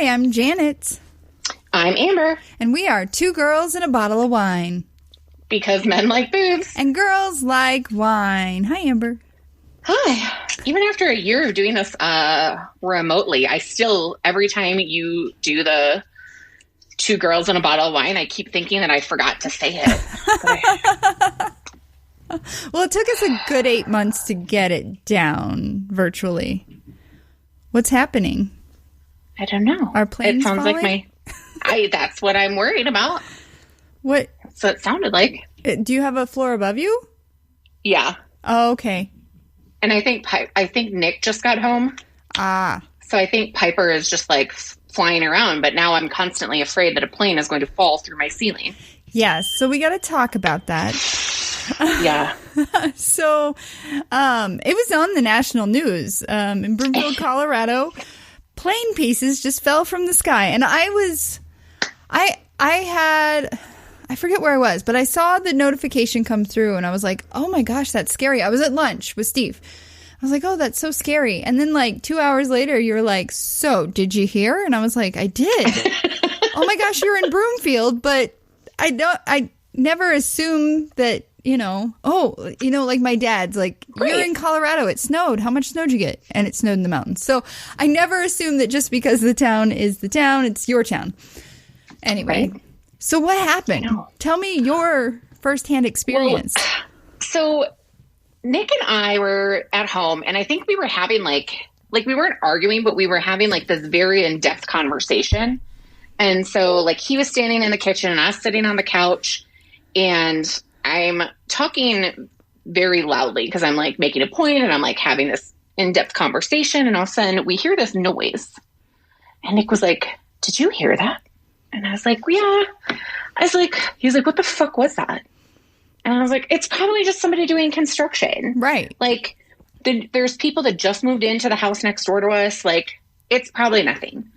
Hi, I'm Janet. I'm Amber. And we are two girls and a bottle of wine. Because men like boobs. And girls like wine. Hi, Amber. Hi. Even after a year of doing this remotely, I still, every time you do the two girls and a bottle of wine, I keep thinking that I forgot to say it. Well, it took us a good 8 months to get it down virtually. What's happening? I don't know. Are planes It sounds falling? like that's what I'm worried about. What? So it sounded like. Do you have a floor above you? Yeah. Oh, okay. And I think Nick just got home. Ah. So I think Piper is just like flying around, but now I'm constantly afraid that a plane is going to fall through my ceiling. Yes. So we got to talk about that. Yeah. So it was on the national news in Broomfield, Colorado. Plane pieces just fell from the sky. And I forget where I was, but I saw the notification come through and I was like, oh my gosh, that's scary. I was at lunch with Steve. I was like, oh, that's so scary. And then like 2 hours later, you're like, so did you hear? And I was like, I did. Oh my gosh, you're in Broomfield. But I never assume that, like my dad's like, Right. You're in Colorado. It snowed. How much snow did you get? And it snowed in the mountains. So I never assume that just because the town is the town, it's your town. Anyway. Right. So what happened? Tell me your firsthand experience. Well, so Nick and I were at home and I think we were having like we weren't arguing, but we were having like this very in-depth conversation. And so like he was standing in the kitchen and I was sitting on the couch and I'm talking very loudly because I'm like making a point and I'm like having this in-depth conversation. And all of a sudden we hear this noise and Nick was like, did you hear that? And I was like, yeah. He's like, what the fuck was that? And I was like, it's probably just somebody doing construction. Right. Like there's people that just moved into the house next door to us. Like it's probably nothing.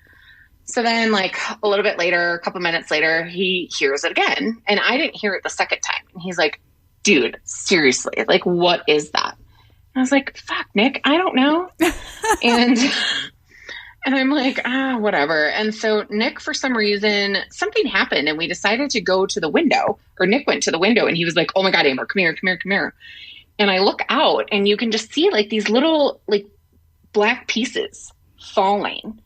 So then like a little bit later, a couple minutes later, he hears it again. And I didn't hear it the second time. And he's like, dude, seriously, like, what is that? And I was like, fuck, Nick, I don't know. And I'm like, whatever. And so Nick, for some reason, something happened and we decided to go to the window, or Nick went to the window and he was like, oh my God, Amber, come here. And I look out and you can just see like these little like black pieces falling.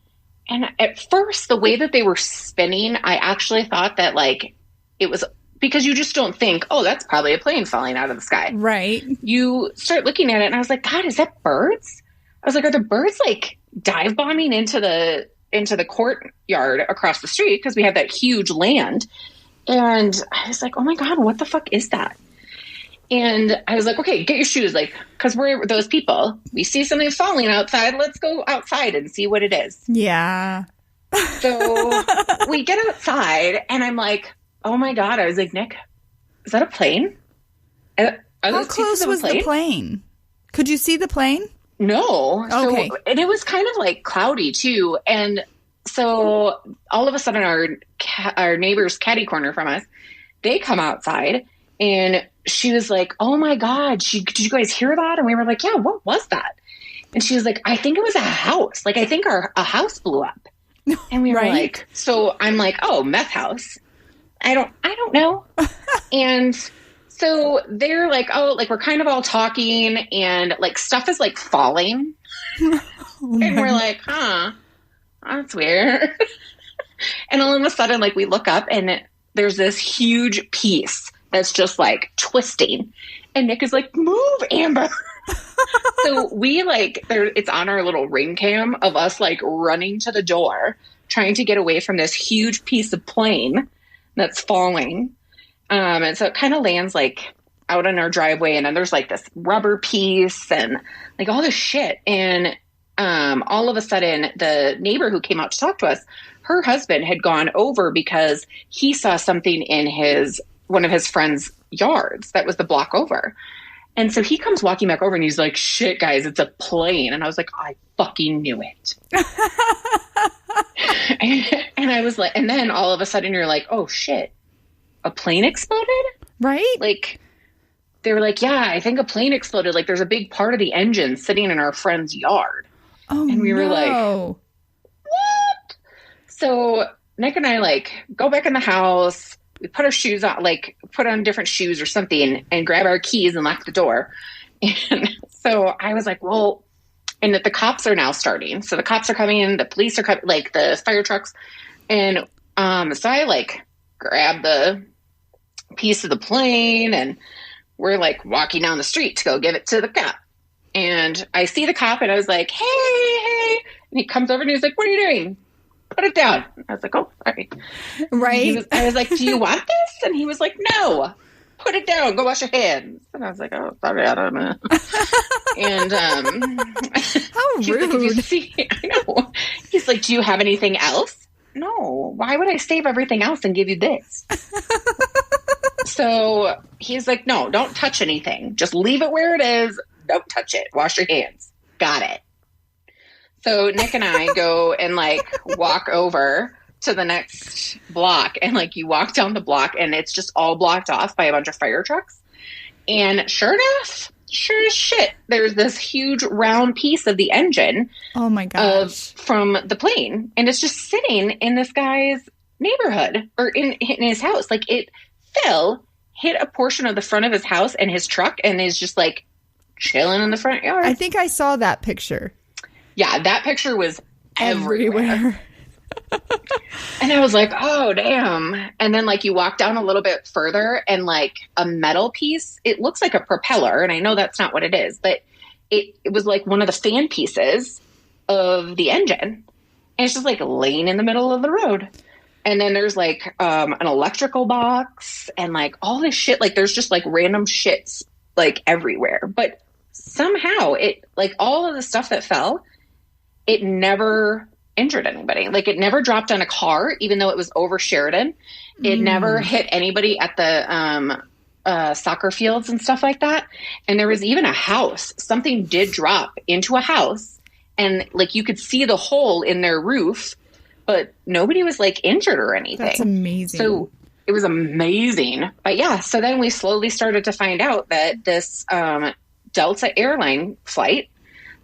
And at first, the way that they were spinning, I actually thought that like it was because you just don't think, oh, that's probably a plane falling out of the sky. Right. You start looking at it and I was like, God, is that birds? I was like, are the birds like dive bombing into the courtyard across the street? Because we have that huge land. And I was like, oh my God, what the fuck is that? And I was like, okay, get your shoes. Like, because we're those people. We see something falling outside. Let's go outside and see what it is. Yeah. So we get outside and I'm like, oh my God. I was like, Nick, is that a plane? How close was the plane? Could you see the plane? No. Okay. So, and it was kind of like cloudy too. And so all of a sudden our neighbor's catty corner from us, they come outside and she was like, oh my God, did you guys hear that? And we were like, yeah, what was that? And she was like, I think it was a house. Like, I think a house blew up. And we were Right. like, so I'm like, oh, meth house. I don't know. And so they're like, oh, like we're kind of all talking and like stuff is like falling. And we're like, that's weird. And all of a sudden, like we look up and there's this huge piece that's just like twisting. And Nick is like, move, Amber. So we like, it's on our little ring cam of us like running to the door, trying to get away from this huge piece of plane that's falling. And so it kind of lands like out in our driveway. And then there's like this rubber piece and like all this shit. And all of a sudden the neighbor who came out to talk to us, her husband had gone over because he saw something in one of his friend's yards that was the block over. And so he comes walking back over and he's like, shit, guys, it's a plane. And I was like, I fucking knew it. And I was like, and then all of a sudden you're like, oh shit, a plane exploded? Right? Like, they were like, yeah, I think a plane exploded. Like there's a big part of the engine sitting in our friend's yard. Oh, and we were like, no. what? So Nick and I like go back in the house. We put our shoes on, like put on different shoes or something, and grab our keys and lock the door. And so I was like, well, and that the cops are now starting. So the cops are coming in, the police are coming, like the fire trucks. And so I like grab the piece of the plane, and we're like walking down the street to go give it to the cop. And I see the cop, and I was like, hey. And he comes over and he's like, what are you doing? Put it down. I was like, oh, sorry. Right. I was like, do you want this? And he was like, no. Put it down. Go wash your hands. And I was like, oh, sorry, I don't know. And how rude. Like, I know. He's like, do you have anything else? No. Why would I save everything else and give you this? So he's like, no, don't touch anything. Just leave it where it is. Don't touch it. Wash your hands. Got it. So Nick and I go and like walk over to the next block, and like you walk down the block and it's just all blocked off by a bunch of fire trucks. And sure enough, sure as shit, there's this huge round piece of the engine. Oh my gosh. From the plane. And it's just sitting in this guy's neighborhood or in his house. Like it fell, hit a portion of the front of his house and his truck, and is just like chilling in the front yard. I think I saw that picture. Yeah, that picture was everywhere. And I was like, oh, damn. And then, like, you walk down a little bit further and, like, a metal piece, it looks like a propeller. And I know that's not what it is, but it was, like, one of the fan pieces of the engine. And it's just, like, laying in the middle of the road. And then there's, like, an electrical box and, like, all this shit. Like, there's just, like, random shits, like, everywhere. But somehow it, like, all of the stuff that fell, it never injured anybody. Like it never dropped on a car, even though it was over Sheridan. It never hit anybody at the soccer fields and stuff like that. And there was even a house. Something did drop into a house, and like you could see the hole in their roof, but nobody was like injured or anything. That's amazing. So it was amazing. But yeah, so then we slowly started to find out that this Delta airline flight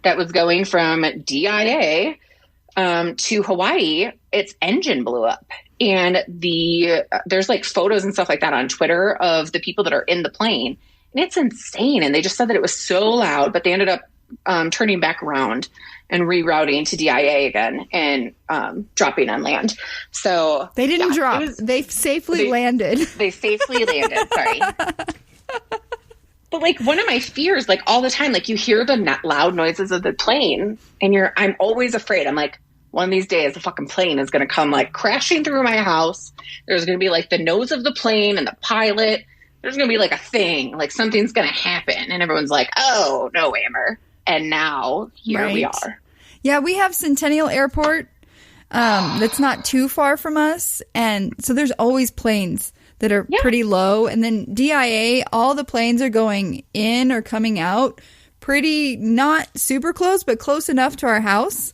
that was going from DIA to Hawaii, its engine blew up. And there's like photos and stuff like that on Twitter of the people that are in the plane. And it's insane. And they just said that it was so loud, but they ended up turning back around and rerouting to DIA again and dropping on land. So they didn't drop. They safely landed. They safely landed. Sorry. But like one of my fears, like all the time, like you hear the loud noises of the plane and I'm always afraid. I'm like, one of these days, the fucking plane is going to come like crashing through my house. There's going to be like the nose of the plane and the pilot. There's going to be like a thing, like something's going to happen. And everyone's like, oh, no, Amber. And now here we are. Yeah, we have Centennial Airport that's not too far from us. And so there's always planes that are pretty low. And then DIA, all the planes are going in or coming out pretty not super close, but close enough to our house.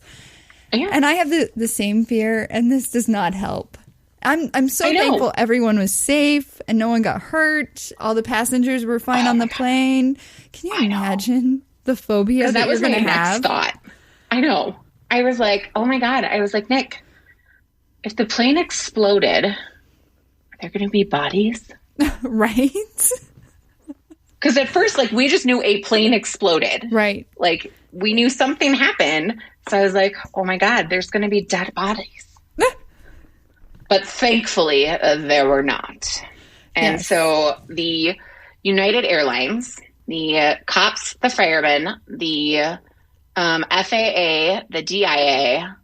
Yeah. And I have the same fear, and this does not help. I'm so thankful everyone was safe and no one got hurt. All the passengers were fine on the plane. Can you imagine the phobia that was going to have? Next thought. I know. I was like, oh my God. I was like, Nick, if the plane exploded, are there going to be bodies? Right. Because at first, like, we just knew a plane exploded. Right. Like, we knew something happened. So I was like, oh my God, there's going to be dead bodies. But thankfully, there were not. And so the United Airlines, the cops, the firemen, the FAA, the DIA,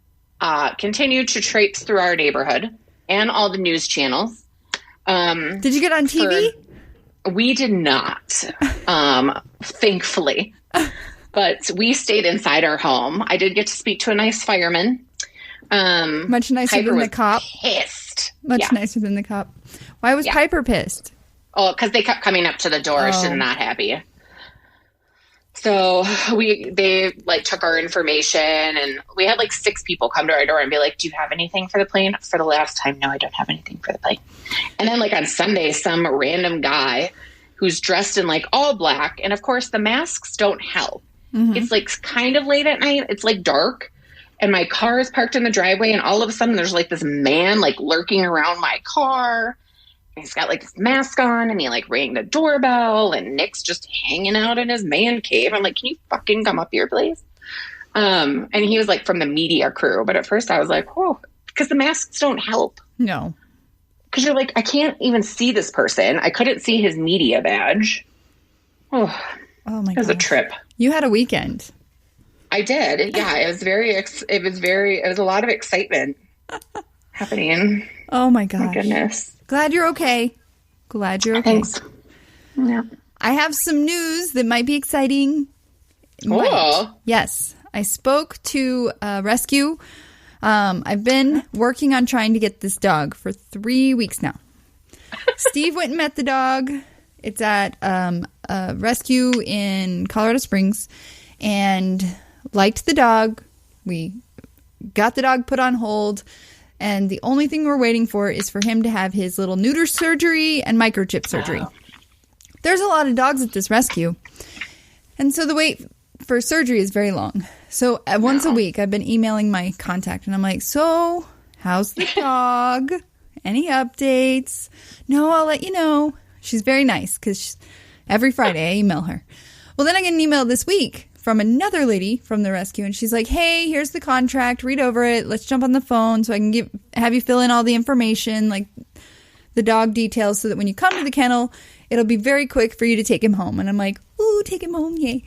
continued to traipse through our neighborhood and all the news channels. Did you get on TV? We did not, thankfully. But we stayed inside our home. I did get to speak to a nice fireman. Much nicer Piper than the cop. Pissed. Much nicer than the cop. Why was Piper pissed? Oh, because they kept coming up to the door. She's not happy. So they like took our information, and we had like 6 people come to our door and be like, do you have anything for the plane? For the last time, no, I don't have anything for the plane. And then like on Sunday, some random guy who's dressed in like all black. And of course the masks don't help. Mm-hmm. It's like kind of late at night. It's like dark. and my car is parked in the driveway, and all of a sudden there's like this man like lurking around my car. And he's got like this mask on, and he like rang the doorbell, and Nick's just hanging out in his man cave. I'm like, can you fucking come up here, please? And he was like from the media crew. But at first I was like, whoa, because the masks don't help. No. Because you're like, I can't even see this person. I couldn't see his media badge. Oh my god. It was a trip. You had a weekend. I did. Yeah. It was a lot of excitement happening. Oh my gosh. My goodness. Glad you're okay. Thanks. Yeah. I have some news that might be exciting. Oh. Yes. I spoke to Rescue. I've been working on trying to get this dog for 3 weeks now. Steve went and met the dog. It's at a rescue in Colorado Springs and liked the dog. We got the dog put on hold. And the only thing we're waiting for is for him to have his little neuter surgery and microchip surgery. Oh. There's a lot of dogs at this rescue. And so the wait for surgery is very long. So once a week, I've been emailing my contact. And I'm like, so how's the dog? Any updates? No, I'll let you know. She's very nice because every Friday I email her. Well, then I get an email this week from another lady from the rescue, and she's like, hey, here's the contract, read over it, let's jump on the phone so I can have you fill in all the information, like the dog details, so that when you come to the kennel, it'll be very quick for you to take him home. And I'm like, ooh, take him home, yay.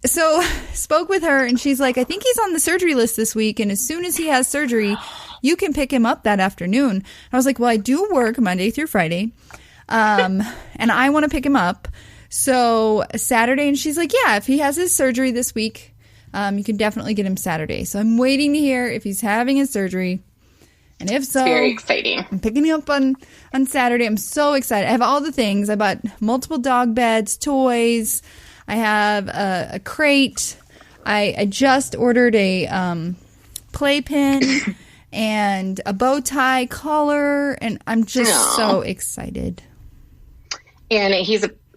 So spoke with her, and she's like, I think he's on the surgery list this week, and as soon as he has surgery, you can pick him up that afternoon. I was like, well, I do work Monday through Friday, and I want to pick him up. So Saturday, and she's like, yeah, if he has his surgery this week, you can definitely get him Saturday. So I'm waiting to hear if he's having his surgery. And if so, it's very exciting. I'm picking him up on Saturday. I'm so excited. I have all the things. I bought multiple dog beds, toys. I have a crate. I just ordered a playpen and a bow tie collar. And I'm just so excited. And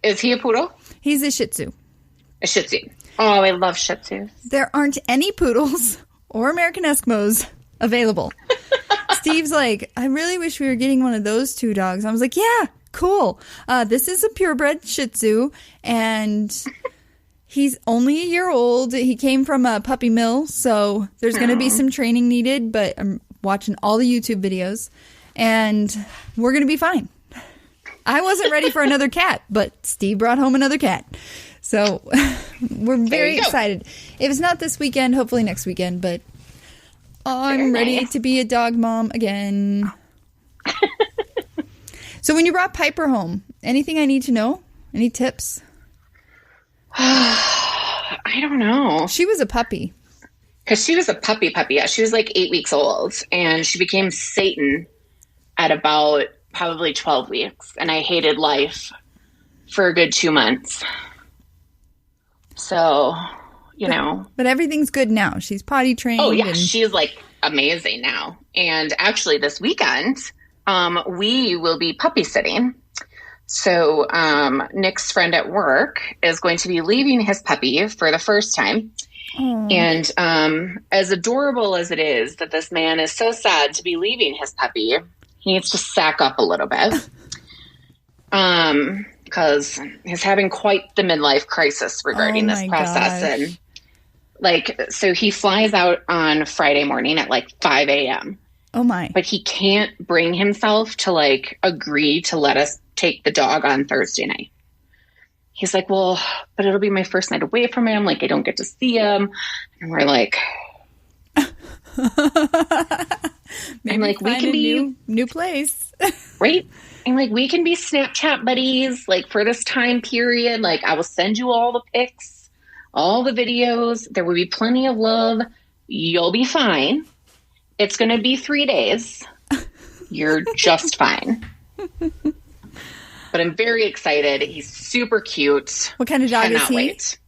is he a poodle? He's a Shih Tzu. A Shih Tzu. Oh, I love Shih Tzus. There aren't any poodles or American Eskimos available. Steve's like, I really wish we were getting one of those two dogs. I was like, yeah, cool. This is a purebred Shih Tzu, and he's only a year old. He came from a puppy mill, so there's going to be some training needed, but I'm watching all the YouTube videos, and we're going to be fine. I wasn't ready for another cat, but Steve brought home another cat. So we're very excited. If it's not this weekend, hopefully next weekend, but I'm ready to be a dog mom again. So when you brought Piper home, anything I need to know? Any tips? I don't know. She was a puppy. Because she was a puppy. Yeah, she was like 8 weeks old, and she became Satan at about probably 12 weeks, and I hated life for a good 2 months. So, But everything's good now. She's potty trained. Oh, yeah. She's like amazing now. And actually this weekend, we will be puppy sitting. So Nick's friend at work is going to be leaving his puppy for the first time. Aww. And as adorable as it is that this man is so sad to be leaving his puppy, he needs to sack up a little bit because he's having quite the midlife crisis regarding this process. Gosh. And so he flies out on Friday morning at 5 a.m. Oh my. But he can't bring himself to agree to let us take the dog on Thursday night. He's like, well, but it'll be my first night away from him. I don't get to see him. And we're like, maybe we can be new place. Right? And we can be Snapchat buddies for this time period. I will send you all the pics, all the videos. There will be plenty of love. You'll be fine. It's going to be 3 days. You're just fine. But I'm very excited. He's super cute. What kind of dog is he? Wait.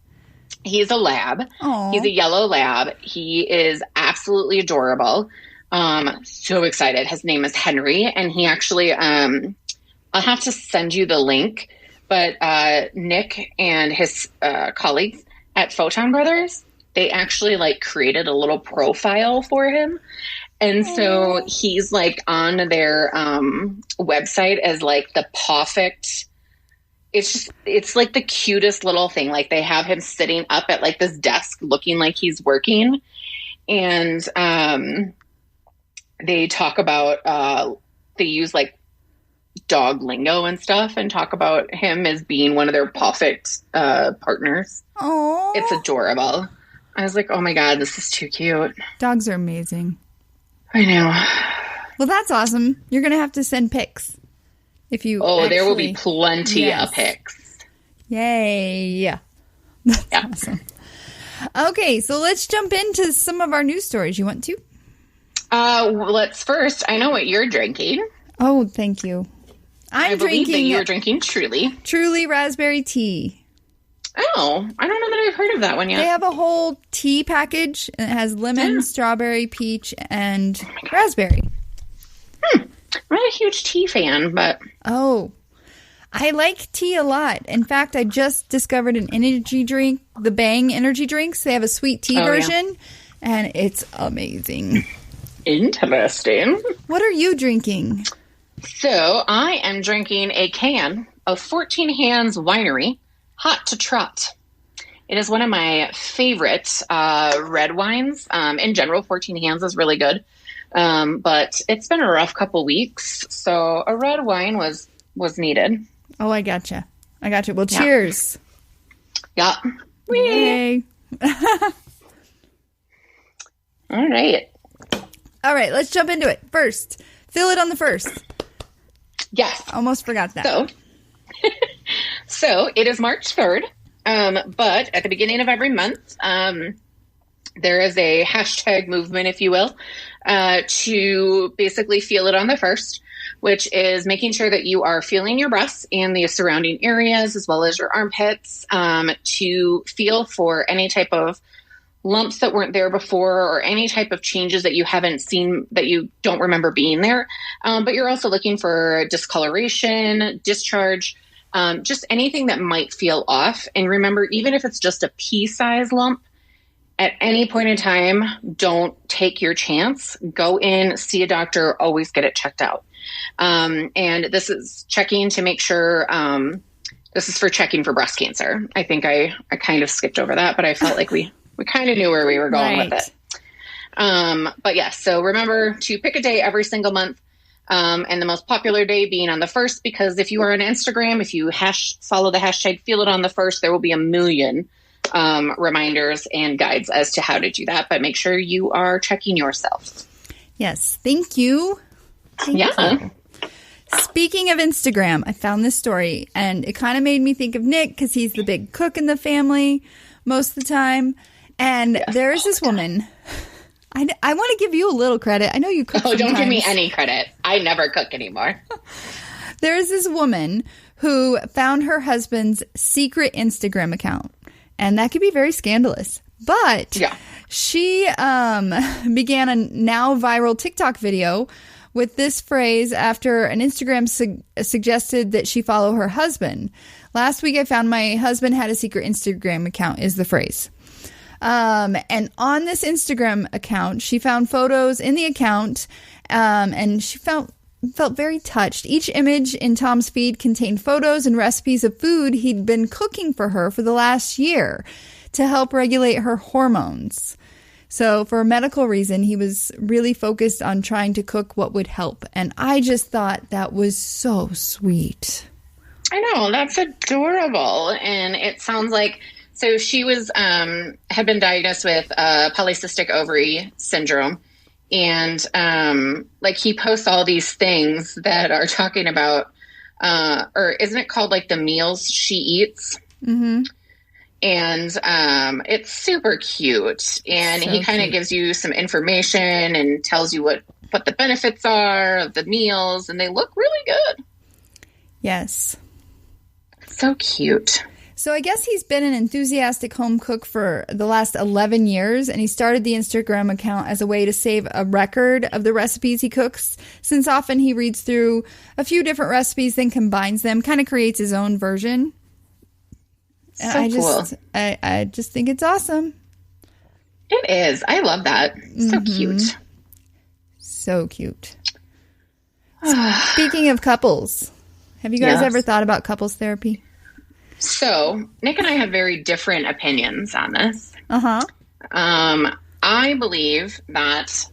He's a lab. Aww. He's a yellow lab. He is absolutely adorable. So excited. His name is Henry, and he actually, I'll have to send you the link, but Nick and his colleagues at Photon Brothers they actually like created a little profile for him. And so he's like on their website as like the perfect. It's like the cutest little thing. Like they have him sitting up at like this desk looking like he's working. And they talk about, they use like dog lingo and stuff and talk about him as being one of their perfect partners. Oh, it's adorable. I was like, oh my God, this is too cute. Dogs are amazing. I know. Well, that's awesome. You're going to have to send pics. If you there will be plenty of pics. Yay. That's awesome. Okay, so let's jump into some of our news stories. You want to? Let's first, I know what you're drinking. Oh, thank you. I believe that you're drinking Truly. Truly raspberry tea. Oh, I don't know that I've heard of that one yet. They have a whole tea package, and it has lemon, strawberry, peach, and raspberry. I'm not a huge tea fan, but... Oh, I like tea a lot. In fact, I just discovered an energy drink, the Bang energy drinks. They have a sweet tea version, and it's amazing. Interesting. What are you drinking? So, I am drinking a can of 14 Hands Winery Hot to Trot. It is one of my favorite red wines. In general, 14 Hands is really good. But it's been a rough couple weeks, so a red wine was needed. Oh, I gotcha. Well, cheers. Yeah. Yay. All right. Let's jump into it. First, fill it on the first. Yes. Almost forgot that. So it is March 3rd, but at the beginning of every month, there is a hashtag movement, if you will, to basically feel it on the first, which is making sure that you are feeling your breasts and the surrounding areas as well as your armpits to feel for any type of lumps that weren't there before or any type of changes that you haven't seen that you don't remember being there. But you're also looking for discoloration, discharge, just anything that might feel off. And remember, even if it's just a pea-sized lump, at any point in time, don't take your chance. Go in, see a doctor, always get it checked out. And this is checking to make sure, this is for checking for breast cancer. I think I kind of skipped over that, but I felt like we kind of knew where we were going with it. But yes, so remember to pick a day every single month. And the most popular day being on the first, because if you are on Instagram, if you follow the hashtag feel it on the first, there will be a million reminders and guides as to how to do that. But make sure you are checking yourself. Yes. Thank you. Thank you. Speaking of Instagram, I found this story and it kind of made me think of Nick because he's the big cook in the family most of the time. And there's this woman. I want to give you a little credit. I know you cook sometimes. Don't give me any credit. I never cook anymore. There's this woman who found her husband's secret Instagram account. And that could be very scandalous. But she began a now viral TikTok video with this phrase after an Instagram suggested that she follow her husband. Last week I found my husband had a secret Instagram account is the phrase. And on this Instagram account, she found photos in the account, and she felt very touched. Each image in Tom's feed contained photos and recipes of food he'd been cooking for her for the last year to help regulate her hormones. So for a medical reason, he was really focused on trying to cook what would help. And I just thought that was so sweet. I know, that's adorable. And it sounds like... So she was had been diagnosed with polycystic ovary syndrome, and like he posts all these things that are talking about, or isn't it called like the meals she eats? Mm-hmm. And it's super cute, and he kind of gives you some information and tells you what the benefits are of the meals, and they look really good. Yes, so cute. So I guess he's been an enthusiastic home cook for the last 11 years, and he started the Instagram account as a way to save a record of the recipes he cooks, since often he reads through a few different recipes, then combines them, kind of creates his own version. So cool. I just think it's awesome. It is. I love that. So cute. So cute. Speaking of couples, have you guys ever thought about couples therapy? So Nick and I have very different opinions on this. I believe that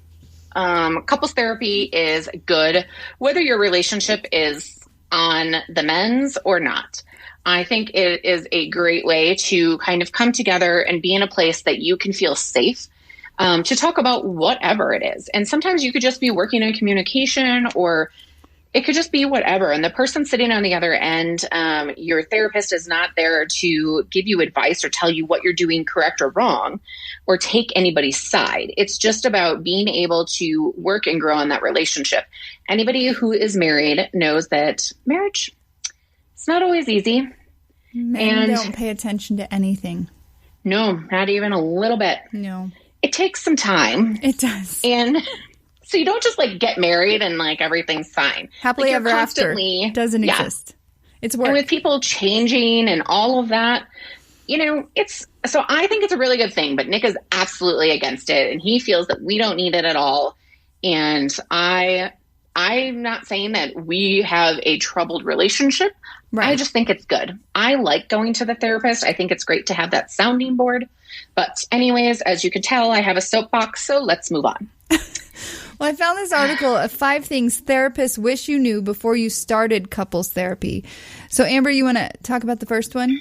couples therapy is good, whether your relationship is on the mends or not. I think it is a great way to kind of come together and be in a place that you can feel safe to talk about whatever it is. And sometimes you could just be working on communication, or it could just be whatever. And the person sitting on the other end, your therapist is not there to give you advice or tell you what you're doing correct or wrong or take anybody's side. It's just about being able to work and grow in that relationship. Anybody who is married knows that marriage, it's not always easy. Men don't pay attention to anything. No, not even a little bit. No. It takes some time. It does. And so you don't just like get married and like everything's fine. Happily ever after doesn't exist. It's work. And with people changing and all of that, so I think it's a really good thing, but Nick is absolutely against it. And he feels that we don't need it at all. And I'm not saying that we have a troubled relationship. Right. I just think it's good. I like going to the therapist. I think it's great to have that sounding board. But anyways, as you can tell, I have a soapbox, so let's move on. Well, I found this article of 5 things therapists wish you knew before you started couples therapy. So, Amber, you want to talk about the first one?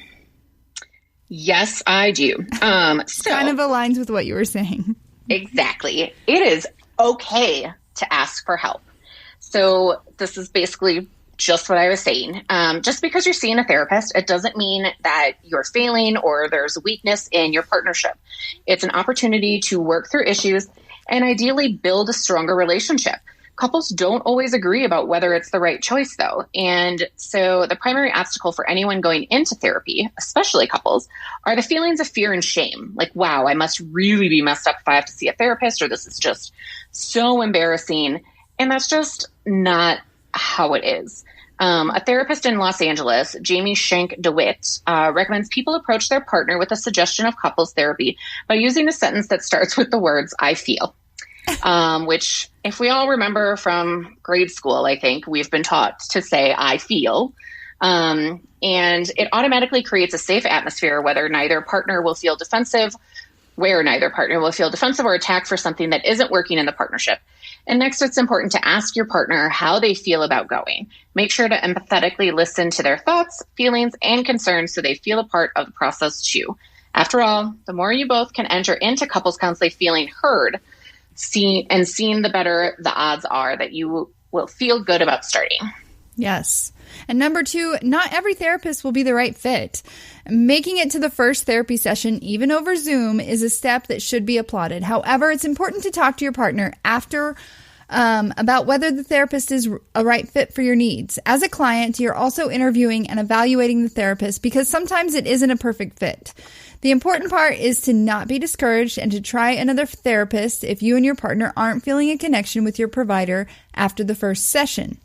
Yes, I do. So kind of aligns with what you were saying. Exactly. It is okay to ask for help. So this is basically just what I was saying. Just because you're seeing a therapist, it doesn't mean that you're failing or there's a weakness in your partnership. It's an opportunity to work through issues and ideally build a stronger relationship. Couples don't always agree about whether it's the right choice, though. And so the primary obstacle for anyone going into therapy, especially couples, are the feelings of fear and shame. Like, wow, I must really be messed up if I have to see a therapist, or this is just so embarrassing. And that's just not how it is. A therapist in Los Angeles, Jamie Shank DeWitt, recommends people approach their partner with a suggestion of couples therapy by using a sentence that starts with the words, I feel. Which, if we all remember from grade school, I think we've been taught to say, I feel. And it automatically creates a safe atmosphere where neither partner will feel defensive or attacked for something that isn't working in the partnership. And next, it's important to ask your partner how they feel about going. Make sure to empathetically listen to their thoughts, feelings, and concerns so they feel a part of the process too. After all, the more you both can enter into couples counseling feeling heard, seen, the better the odds are that you will feel good about starting. Yes. And number 2, not every therapist will be the right fit. Making it to the first therapy session, even over Zoom, is a step that should be applauded. However, it's important to talk to your partner after about whether the therapist is a right fit for your needs. As a client, you're also interviewing and evaluating the therapist because sometimes it isn't a perfect fit. The important part is to not be discouraged and to try another therapist if you and your partner aren't feeling a connection with your provider after the first session.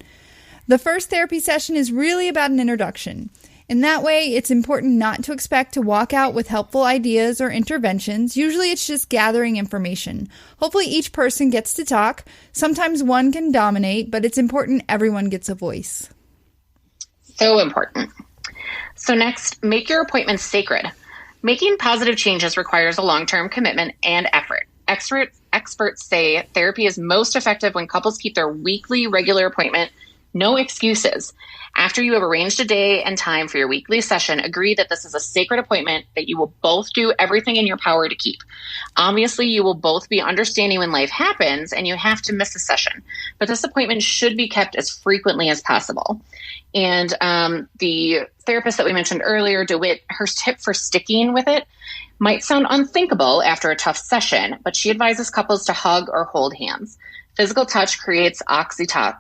The first therapy session is really about an introduction. In that way, it's important not to expect to walk out with helpful ideas or interventions. Usually it's just gathering information. Hopefully each person gets to talk. Sometimes one can dominate, but it's important everyone gets a voice. So important. So next, make your appointments sacred. Making positive changes requires a long-term commitment and effort. Experts say therapy is most effective when couples keep their weekly regular appointment. No excuses. After you have arranged a day and time for your weekly session, agree that this is a sacred appointment that you will both do everything in your power to keep. Obviously, you will both be understanding when life happens and you have to miss a session, but this appointment should be kept as frequently as possible. And the therapist that we mentioned earlier, DeWitt, her tip for sticking with it might sound unthinkable after a tough session, but she advises couples to hug or hold hands. Physical touch creates oxytocin,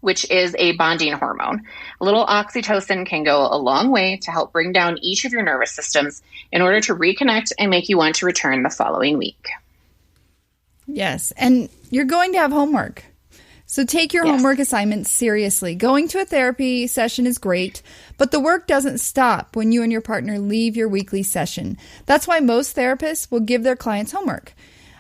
which is a bonding hormone. A little oxytocin can go a long way to help bring down each of your nervous systems in order to reconnect and make you want to return the following week. Yes, and you're going to have homework. So take your homework assignments seriously. Going to a therapy session is great, but the work doesn't stop when you and your partner leave your weekly session. That's why most therapists will give their clients homework.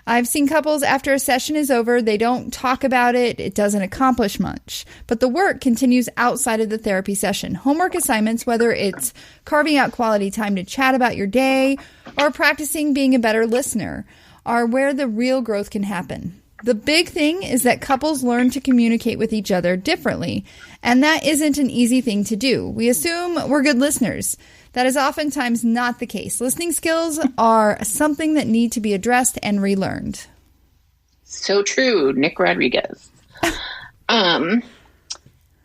I've seen couples after a session is over, they don't talk about it, it doesn't accomplish much. But the work continues outside of the therapy session. Homework assignments, whether it's carving out quality time to chat about your day or practicing being a better listener, are where the real growth can happen. The big thing is that couples learn to communicate with each other differently, and that isn't an easy thing to do. We assume we're good listeners. That is oftentimes not the case. Listening skills are something that need to be addressed and relearned. So true, Nick Rodriguez.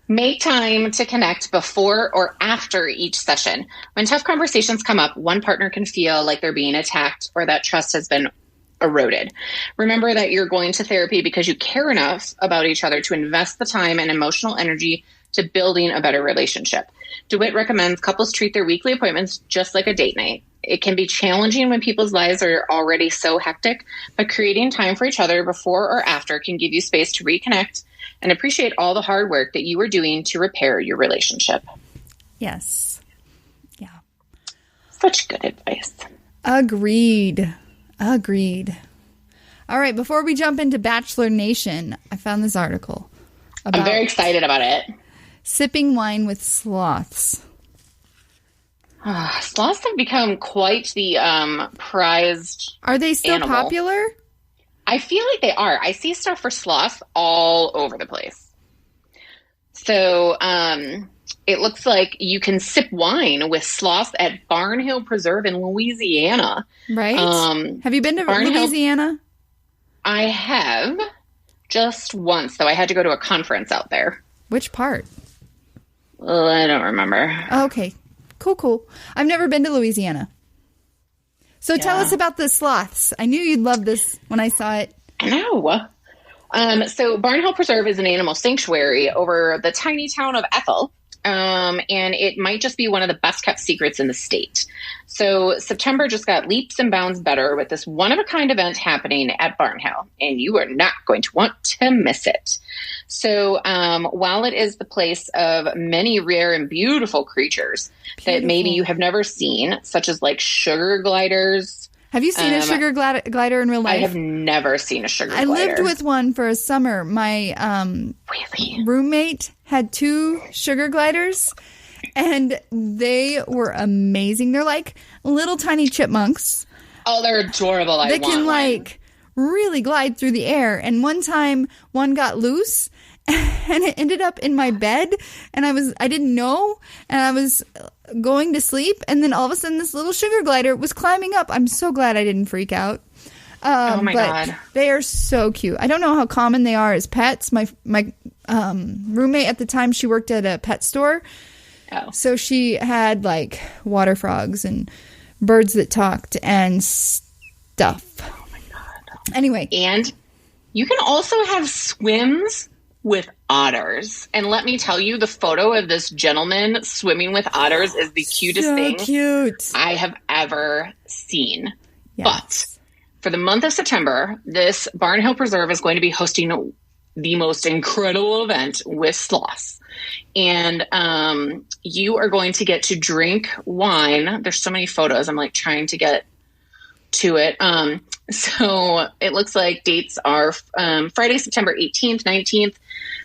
Make time to connect before or after each session. When tough conversations come up, one partner can feel like they're being attacked or that trust has been eroded. Remember that you're going to therapy because you care enough about each other to invest the time and emotional energy to building a better relationship. DeWitt recommends couples treat their weekly appointments just like a date night. It can be challenging when people's lives are already so hectic, but creating time for each other before or after can give you space to reconnect and appreciate all the hard work that you are doing to repair your relationship. Yes. Yeah. Such good advice. Agreed. All right, before we jump into Bachelor Nation, I found this article about I'm very excited about it. Sipping wine with sloths. Sloths have become quite the prized Are they still animal. popular? I feel like they are. I see stuff for sloths all over the place. So it looks like you can sip wine with sloths at Barnhill Preserve in Louisiana. Right. Have you been to Louisiana? I have just once, though. I had to go to a conference out there. Which part? Well, I don't remember. Okay. Cool. I've never been to Louisiana. So tell us about the sloths. I knew you'd love this when I saw it. I know. So Barnhill Preserve is an animal sanctuary over the tiny town of Ethel. And it might just be one of the best kept secrets in the state. So September just got leaps and bounds better with this one-of-a-kind event happening at Barnhill, and you are not going to want to miss it. So while it is the place of many rare and beautiful creatures that maybe you have never seen, such as like sugar gliders. Have you seen a sugar glider in real life? I have never seen a sugar glider. I lived with one for a summer. My roommate had 2 sugar gliders, and they were amazing. They're like little tiny chipmunks. Oh, they're adorable. They can like really glide through the air. And one time, one got loose, and it ended up in my bed, and I didn't know, and I was going to sleep, and then all of a sudden this little sugar glider was climbing up. I'm so glad I didn't freak out. Oh my God. They are so cute. I don't know how common they are as pets. My roommate at the time, she worked at a pet store. Oh. So she had like water frogs and birds that talked and stuff. Oh my God. Anyway. And you can also have swims with otters. And let me tell you, the photo of this gentleman swimming with otters is the cutest thing cute. I have ever seen. Yes. But for the month of September, this Barnhill Preserve is going to be hosting the most incredible event with sloths. And you are going to get to drink wine. There's so many photos. I'm like trying to get to it. So it looks like dates are Friday, September 18th, 19th,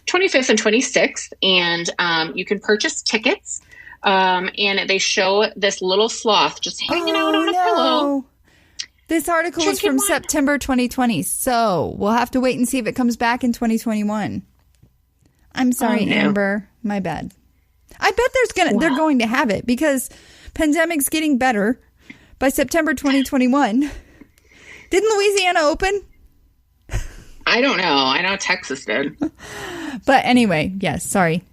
25th, and 26th. And you can purchase tickets. And they show this little sloth just hanging out on a pillow. This article is from September 2020, so we'll have to wait and see if it comes back in 2021. I'm sorry, Amber. My bad. I bet they're going to have it because pandemic's getting better by September 2021. Didn't Louisiana open? I don't know. I know Texas did. But anyway, yes, sorry.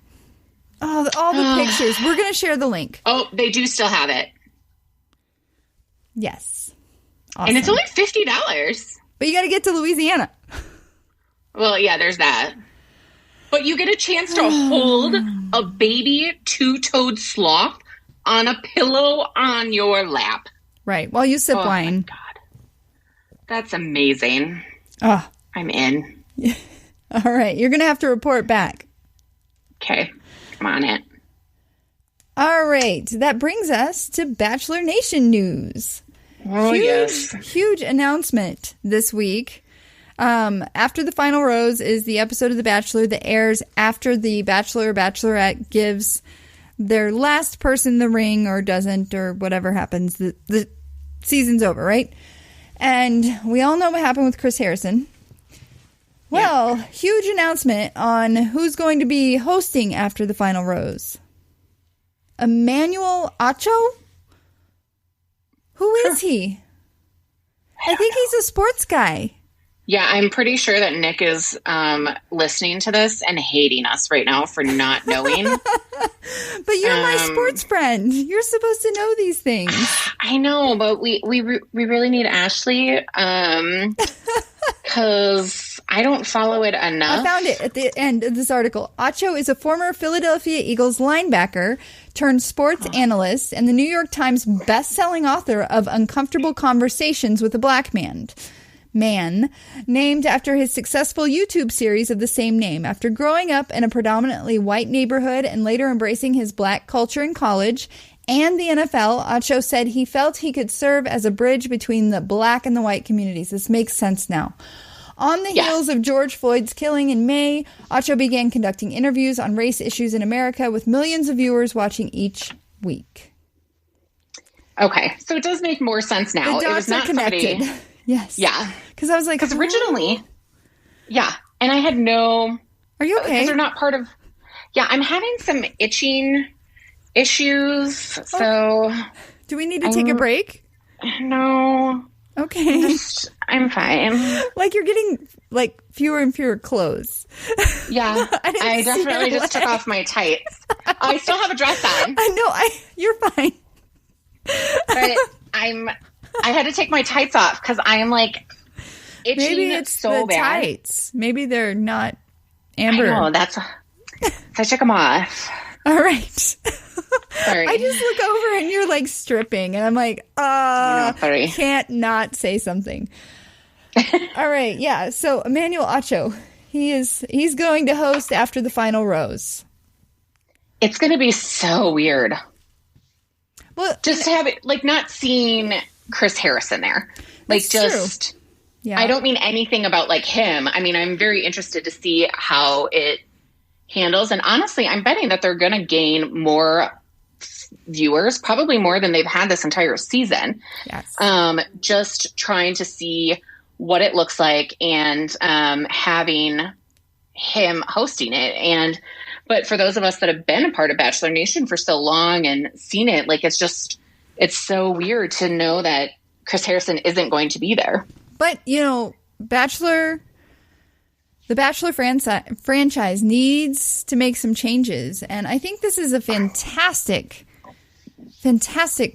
Oh, all the pictures. We're going to share the link. Oh, they do still have it. Yes. Awesome. And it's only $50. But you got to get to Louisiana. Well, yeah, there's that. But you get a chance to hold a baby 2-toed sloth on a pillow on your lap. Right. While you sip wine. Oh, my God. That's amazing. Oh. I'm in. All right. You're going to have to report back. Okay. I'm on it. All right. That brings us to Bachelor Nation news. Oh, yes. Huge announcement this week. After the final rose is the episode of The Bachelor that airs after the Bachelor or Bachelorette gives their last person the ring or doesn't or whatever happens. The season's over, right? And we all know what happened with Chris Harrison. Well, huge announcement on who's going to be hosting after the final rose. Emmanuel Acho? Who is he? I think he's a sports guy. Yeah, I'm pretty sure that Nick is listening to this and hating us right now for not knowing. But you're my sports friend. You're supposed to know these things. I know, but we really need Ashley because I don't follow it enough. I found it at the end of this article. Acho is a former Philadelphia Eagles linebacker turned sports analyst and the New York Times best-selling author of Uncomfortable Conversations with a Black Man, named after his successful YouTube series of the same name. After growing up in a predominantly white neighborhood and later embracing his black culture in college and the NFL, Acho said he felt he could serve as a bridge between the black and the white communities. This makes sense now. On the heels of George Floyd's killing in May, Acho began conducting interviews on race issues in America with millions of viewers watching each week. Okay, so it does make more sense now. The dots are connected. Yes. Yeah. Because I was like... Because originally... Yeah. And I had no... Are you okay? Because they're not part of... Yeah, I'm having some itching issues, so... Do we need to take a break? No. Okay. I'm fine. Like you're getting like fewer and fewer clothes. Yeah. I definitely just took off my tights. I still have a dress on. I know. You're fine. But I had to take my tights off because I am like itching. Maybe it's so the bad. Tights. Maybe they're not amber. I know, so I took them off. All right. Sorry. I just look over and you're like stripping and I'm like, sorry. Can't not say something. All right. Yeah. So Emmanuel Acho, he's going to host after the final rose. It's going to be so weird. Well, just to have it like not seeing Chris Harrison there. Like just, true. Yeah. I don't mean anything about like him. I mean, I'm very interested to see how it handles. And honestly, I'm betting that they're going to gain more viewers, probably more than they've had this entire season. Yes. Just trying to see what it looks like and having him hosting it. But for those of us that have been a part of Bachelor Nation for so long and seen it, like it's so weird to know that Chris Harrison isn't going to be there. But, you know, the Bachelor franchise needs to make some changes. And I think this is a fantastic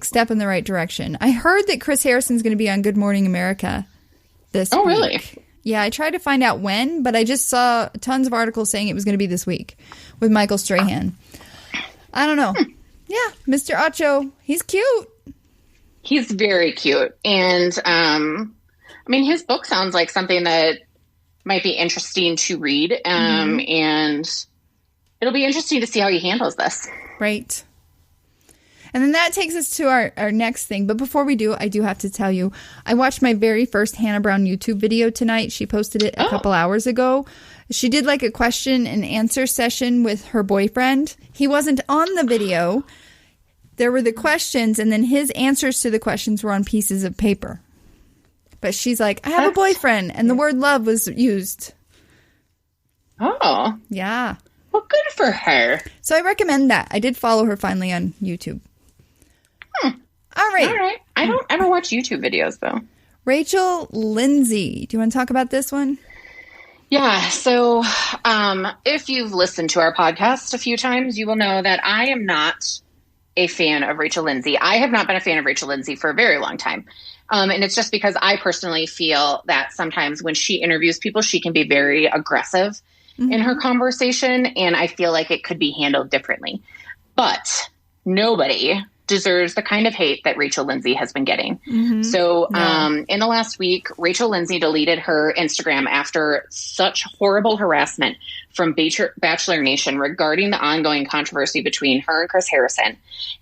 step in the right direction. I heard that Chris Harrison's going to be on Good Morning America this week. Oh, really? Yeah, I tried to find out when, but I just saw tons of articles saying it was going to be this week with Michael Strahan. I don't know. Yeah, Mr. Acho, he's cute. He's very cute. And, I mean, his book sounds like something that might be interesting to read. And it'll be interesting to see how he handles this. Right. And then that takes us to our next thing. But before we do, I do have to tell you, I watched my very first Hannah Brown YouTube video tonight. She posted it a couple hours ago. She did like a question and answer session with her boyfriend. He wasn't on the video. There were the questions, and then his answers to the questions were on pieces of paper. But she's like, I have a boyfriend, and the word love was used. Oh. Yeah. Well, good for her. So I recommend that. I did follow her finally on YouTube. All right. I don't ever watch YouTube videos, though. Rachael Lindsay. Do you want to talk about this one? Yeah. So if you've listened to our podcast a few times, you will know that I am not a fan of Rachael Lindsay. I have not been a fan of Rachael Lindsay for a very long time. And it's just because I personally feel that sometimes when she interviews people, she can be very aggressive in her conversation. And I feel like it could be handled differently. But nobody deserves the kind of hate that Rachael Lindsay has been getting. Mm-hmm. So in the last week, Rachael Lindsay deleted her Instagram after such horrible harassment from Bachelor Nation regarding the ongoing controversy between her and Chris Harrison.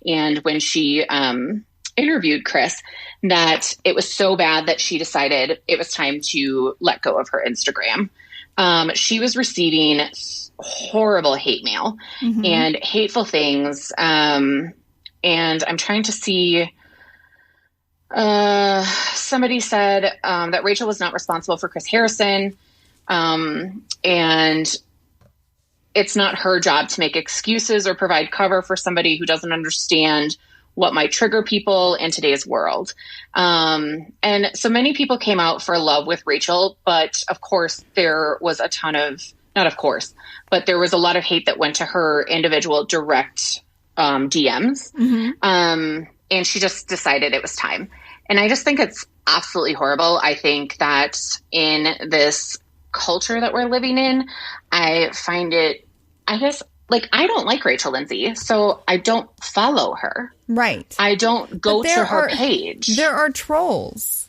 And when she interviewed Chris, that it was so bad that she decided it was time to let go of her Instagram. She was receiving horrible hate mail and hateful things. And I'm trying to see, somebody said that Rachael was not responsible for Chris Harrison. And it's not her job to make excuses or provide cover for somebody who doesn't understand what might trigger people in today's world. And so many people came out for love with Rachael, but of course there was a ton of, not of course, but there was a lot of hate that went to her individual direct DMs. And she just decided it was time. And I just think it's absolutely horrible. I think that in this culture that we're living in, I find it, I guess, like, I don't like Rachael Lindsay, so I don't follow her. Right. I don't go to her page. There are trolls.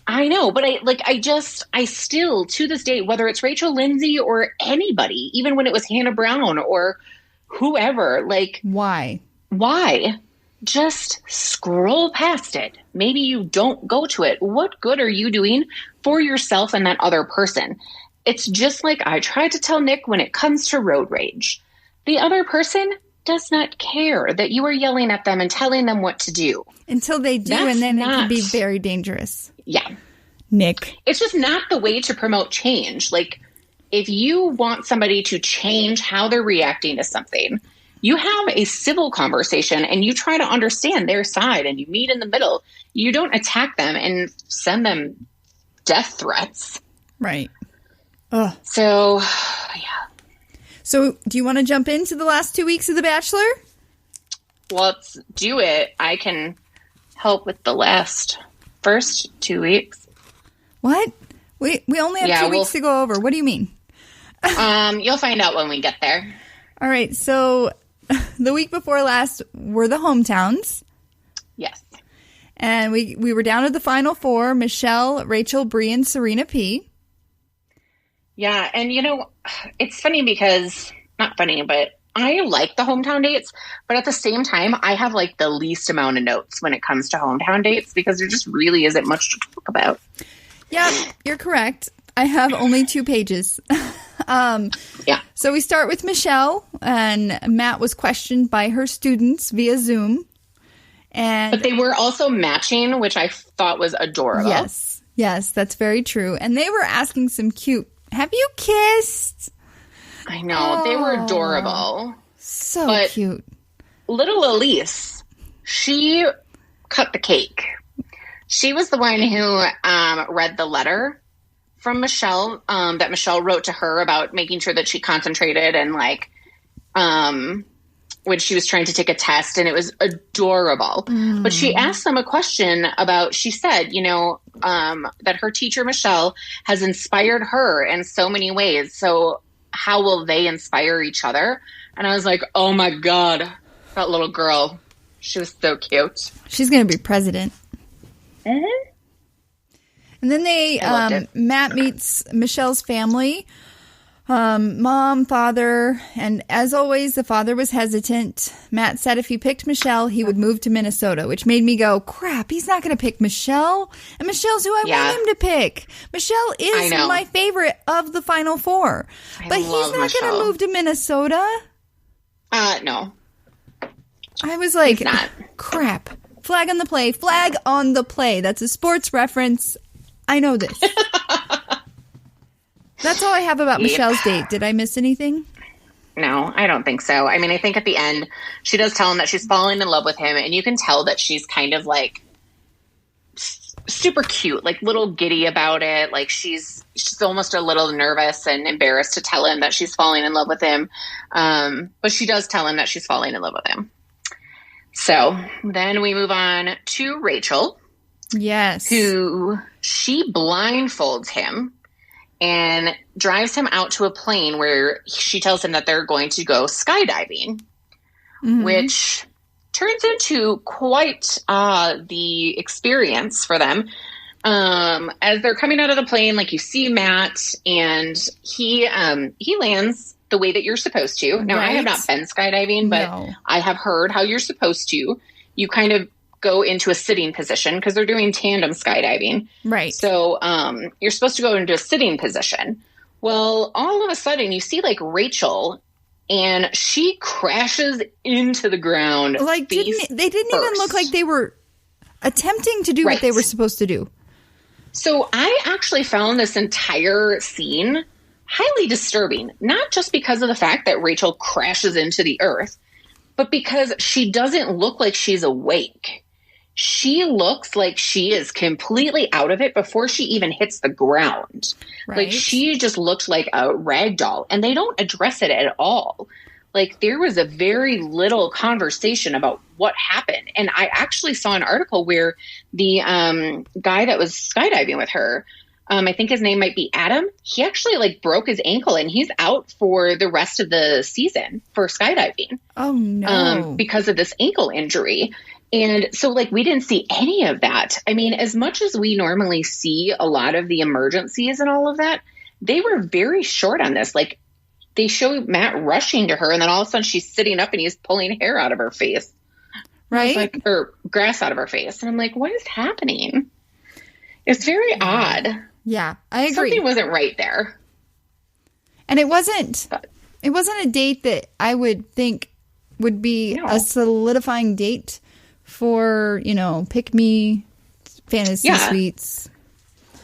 I know, but I still, to this day, whether it's Rachael Lindsay or anybody, even when it was Hannah Brown or whoever, like... Why? Just scroll past it. Maybe you don't go to it. What good are you doing for yourself and that other person? It's just like I tried to tell Nick when it comes to road rage. The other person does not care that you are yelling at them and telling them what to do. Until they do, and then it can be very dangerous. Yeah. Nick. It's just not the way to promote change. Like, if you want somebody to change how they're reacting to something, you have a civil conversation and you try to understand their side and you meet in the middle. You don't attack them and send them death threats. Right. Ugh. So, yeah. So, do you want to jump into the last 2 weeks of The Bachelor? Let's do it. I can help with the first 2 weeks. What? We only have 2 weeks to go over. What do you mean? You'll find out when we get there. All right. So, the week before last were the hometowns. Yes. And we were down to the final four: Michelle, Rachel, Bree, and Serena P. Yeah, and it's funny because, not funny, but I like the hometown dates, but at the same time, I have like the least amount of notes when it comes to hometown dates because there just really isn't much to talk about. Yeah, you're correct. I have only 2 pages. Yeah. So we start with Michelle, and Matt was questioned by her students via Zoom. But they were also matching, which I thought was adorable. Yes, that's very true. And they were asking some cute, have you kissed? I know. They were adorable. So cute. Little Elise, she cut the cake. She was the one who read the letter from Michelle that Michelle wrote to her about making sure that she concentrated and when she was trying to take a test, and it was adorable. But she asked them a question about, she said, that her teacher, Michelle, has inspired her in so many ways. So how will they inspire each other? And I was like, oh my God, that little girl. She was so cute. She's going to be president. Mm-hmm. And then Matt meets Michelle's family. Mom, father, and as always, the father was hesitant. Matt said if he picked Michelle, he would move to Minnesota, which made me go, crap, he's not going to pick Michelle. And Michelle's who I want him to pick. Michelle is my favorite of the final four. But he's not going to move to Minnesota. No. I was like, crap. Flag on the play. Flag on the play. That's a sports reference. I know this. That's all I have about Michelle's date. Did I miss anything? No, I don't think so. I mean, I think at the end, she does tell him that she's falling in love with him, and you can tell that she's kind of like super cute, like little giddy about it. Like she's almost a little nervous and embarrassed to tell him that she's falling in love with him. But she does tell him that she's falling in love with him. So then we move on to Rachel. Yes. Who she blindfolds him and drives him out to a plane where she tells him that they're going to go skydiving, which turns into quite the experience for them. As they're coming out of the plane, like you see Matt, and he lands the way that you're supposed to. Now, I have not been skydiving, but I have heard how you're supposed to. You kind of go into a sitting position because they're doing tandem skydiving. Right. So you're supposed to go into a sitting position. Well, all of a sudden you see like Rachael, and she crashes into the ground. Like they didn't even look like they were attempting to do what they were supposed to do. So I actually found this entire scene highly disturbing, not just because of the fact that Rachael crashes into the earth, but because she doesn't look like she's awake. She looks like she is completely out of it before she even hits the ground. Right. Like she just looked like a rag doll, and they don't address it at all. Like there was a very little conversation about what happened. And I actually saw an article where the guy that was skydiving with her, I think his name might be Adam. He actually like broke his ankle, and he's out for the rest of the season for skydiving. Oh no. Because of this ankle injury. And so like we didn't see any of that. I mean, as much as we normally see a lot of the emergencies and all of that, they were very short on this. Like they show Matt rushing to her, and then all of a sudden she's sitting up and he's pulling hair out of her face. Right. Like, or grass out of her face. And I'm like, what is happening? It's very odd. Yeah, I agree. Something wasn't right there. And it wasn't a date that I would think would be a solidifying date for, pick me fantasy suites.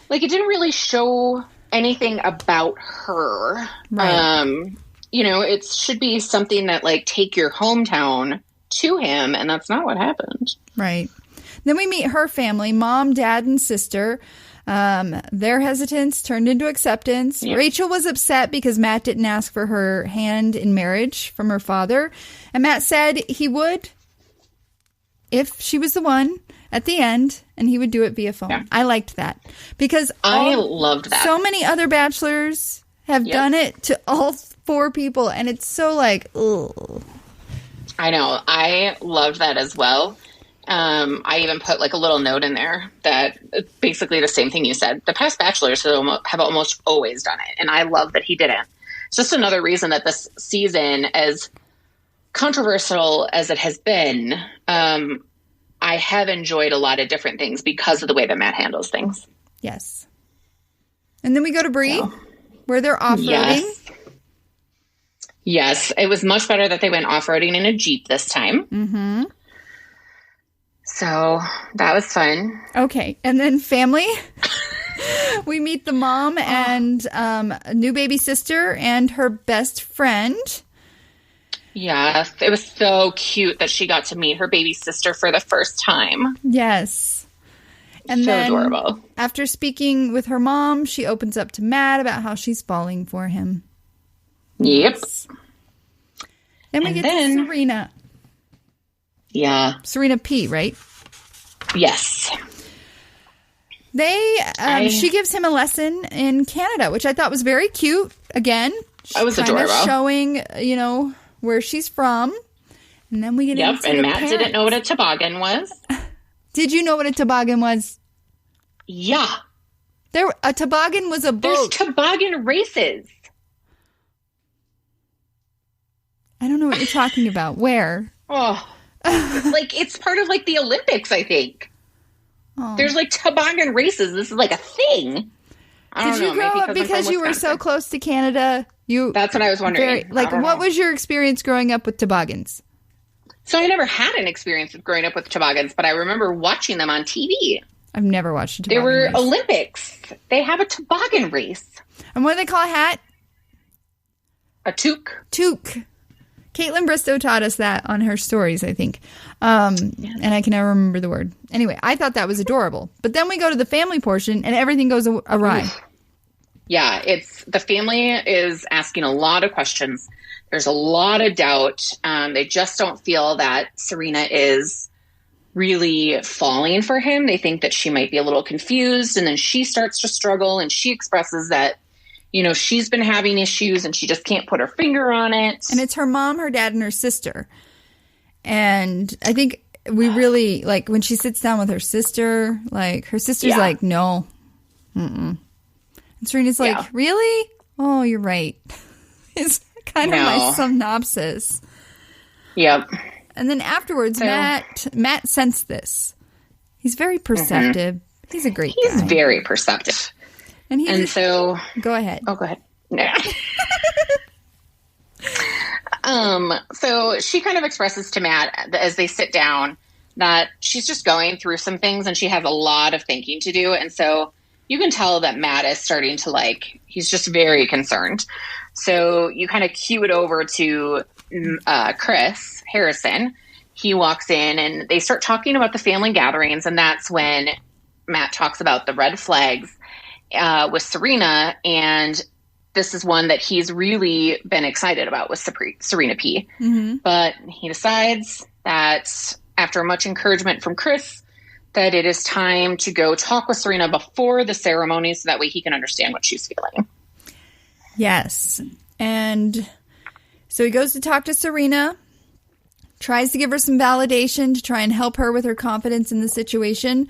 Like it didn't really show anything about her. Right. It should be something that like take your hometown to him, and that's not what happened. Right. Then we meet her family, mom, dad, and sister. Their hesitance turned into acceptance. Yep. Rachael was upset because Matt didn't ask for her hand in marriage from her father. And Matt said he would if she was the one at the end, and he would do it via phone. Yeah. I liked that because I loved that. So many other bachelors have done it to all 4 people, and it's so like, ugh. I know. I loved that as well. I even put like a little note in there that basically the same thing you said. The past bachelors have almost always done it, and I love that he didn't. It's just another reason that this season, as controversial as it has been, I have enjoyed a lot of different things because of the way that Matt handles things. Yes. And then we go to Bree, where they're off-roading. Yes. It was much better that they went off-roading in a Jeep this time. Mm-hmm. So that was fun. Okay. And then family. We meet the mom and a new baby sister and her best friend. Yes. It was so cute that she got to meet her baby sister for the first time. Yes. And then adorable. After speaking with her mom, she opens up to Matt about how she's falling for him. Yep. Yes. Then we get to Serena. Yeah. Serena P, right? Yes. She gives him a lesson in Canada, which I thought was very cute. Again, that was adorable. Showing, where she's from. And then we get into and Matt parents. didn't know what a toboggan was. Did you know what a toboggan was? Yeah. A toboggan was a boat. There's toboggan races. I don't know what you're talking about. Where? Oh. Like, it's part of, like, the Olympics, I think. Oh. There's, like, toboggan races. This is, like, a thing. Did you grow up because you were so close to Canada? That's what I was wondering. What was your experience growing up with toboggans? So I never had an experience with growing up with toboggans, but I remember watching them on TV. I've never watched a toboggan race. They were Olympics. They have a toboggan race. And what do they call a hat? A toque. Toque. Caitlin Bristow taught us that on her stories, I think. And I can never remember the word. Anyway, I thought that was adorable. But then we go to the family portion and everything goes awry. Yeah, the family is asking a lot of questions. There's a lot of doubt. They just don't feel that Serena is really falling for him. They think that she might be a little confused, and then she starts to struggle, and she expresses that, she's been having issues and she just can't put her finger on it. And it's her mom, her dad, and her sister. And I think we really, like, when she sits down with her sister, like, her sister's like, no. Mm-mm. And Serena's like, really? Oh, you're right. It's kind of my synopsis. Yep. And then afterwards, Matt sensed this. He's very perceptive. He's a great guy. He's very perceptive. And so... Go ahead. Oh, go ahead. No. So she kind of expresses to Matt as they sit down that she's just going through some things and she has a lot of thinking to do. And so you can tell that Matt is starting to, like, he's just very concerned. So you kind of cue it over to Chris Harrison. He walks in and they start talking about the family gatherings. And that's when Matt talks about the red flags with Serena. And this is one that he's really been excited about with Serena P. Mm-hmm. But he decides that after much encouragement from Chris, that it is time to go talk with Serena before the ceremony so that way he can understand what she's feeling. Yes. And so he goes to talk to Serena, tries to give her some validation to try and help her with her confidence in the situation.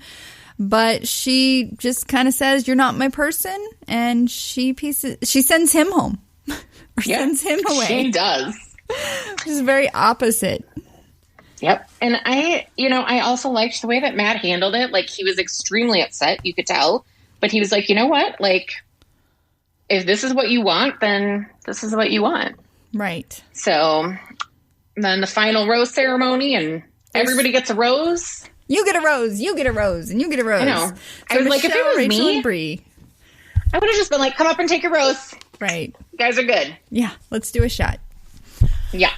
But she just kind of says, you're not my person. And she sends him home. Or sends him away. She does. Which is very opposite. Yep. And I also liked the way that Matt handled it. Like, he was extremely upset, you could tell. But he was like, you know what? Like, if this is what you want, then this is what you want. Right. So then the final rose ceremony, and everybody gets a rose. You get a rose, you get a rose, and you get a rose. I know. So I was like, if it was Rachel me, and Bree, I would have just been like, come up and take a rose. Right. You guys are good. Yeah, let's do a shot. Yeah.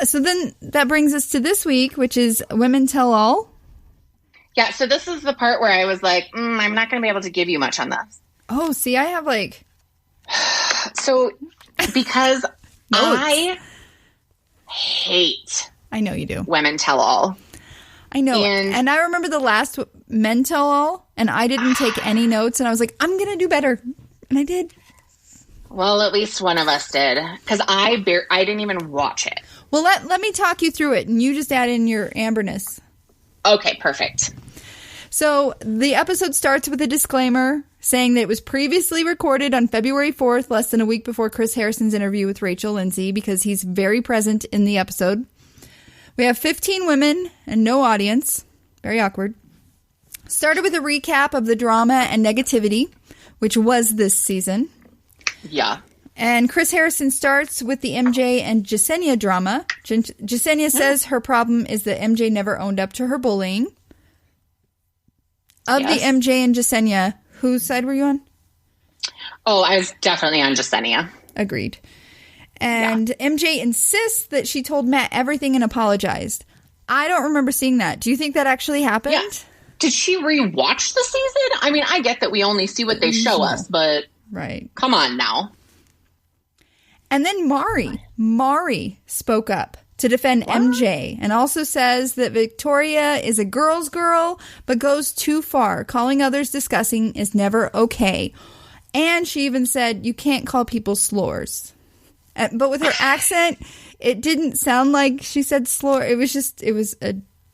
So then that brings us to this week, which is Women Tell All. Yeah, so this is the part where I was like, I'm not going to be able to give you much on this. Oh, see, I have like... So, because I hate... I know you do. Women Tell All. I know. And I remember the last Men Tell All, and I didn't take any notes, and I was like, I'm going to do better. And I did. Well, at least one of us did, because I didn't even watch it. Well, let me talk you through it, and you just add in your amberness. Okay, perfect. So the episode starts with a disclaimer saying that it was previously recorded on February 4th, less than a week before Chris Harrison's interview with Rachael Lindsay, because he's very present in the episode. We have 15 women and no audience. Very awkward. Started with a recap of the drama and negativity, which was this season. Yeah. And Chris Harrison starts with the MJ and Jasenia drama. Jasenia says her problem is that MJ never owned up to her bullying. Of the MJ and Jasenia, whose side were you on? Oh, I was definitely on Jasenia. Agreed. And MJ insists that she told Matt everything and apologized. I don't remember seeing that. Do you think that actually happened? Yeah. Did she rewatch the season? I mean, I get that we only see what they show us, but come on now. And then Mari spoke up to defend MJ and also says that Victoria is a girl's girl, but goes too far. Calling others disgusting is never okay. And she even said, you can't call people slores. But with her accent, it didn't sound like she said slore. It was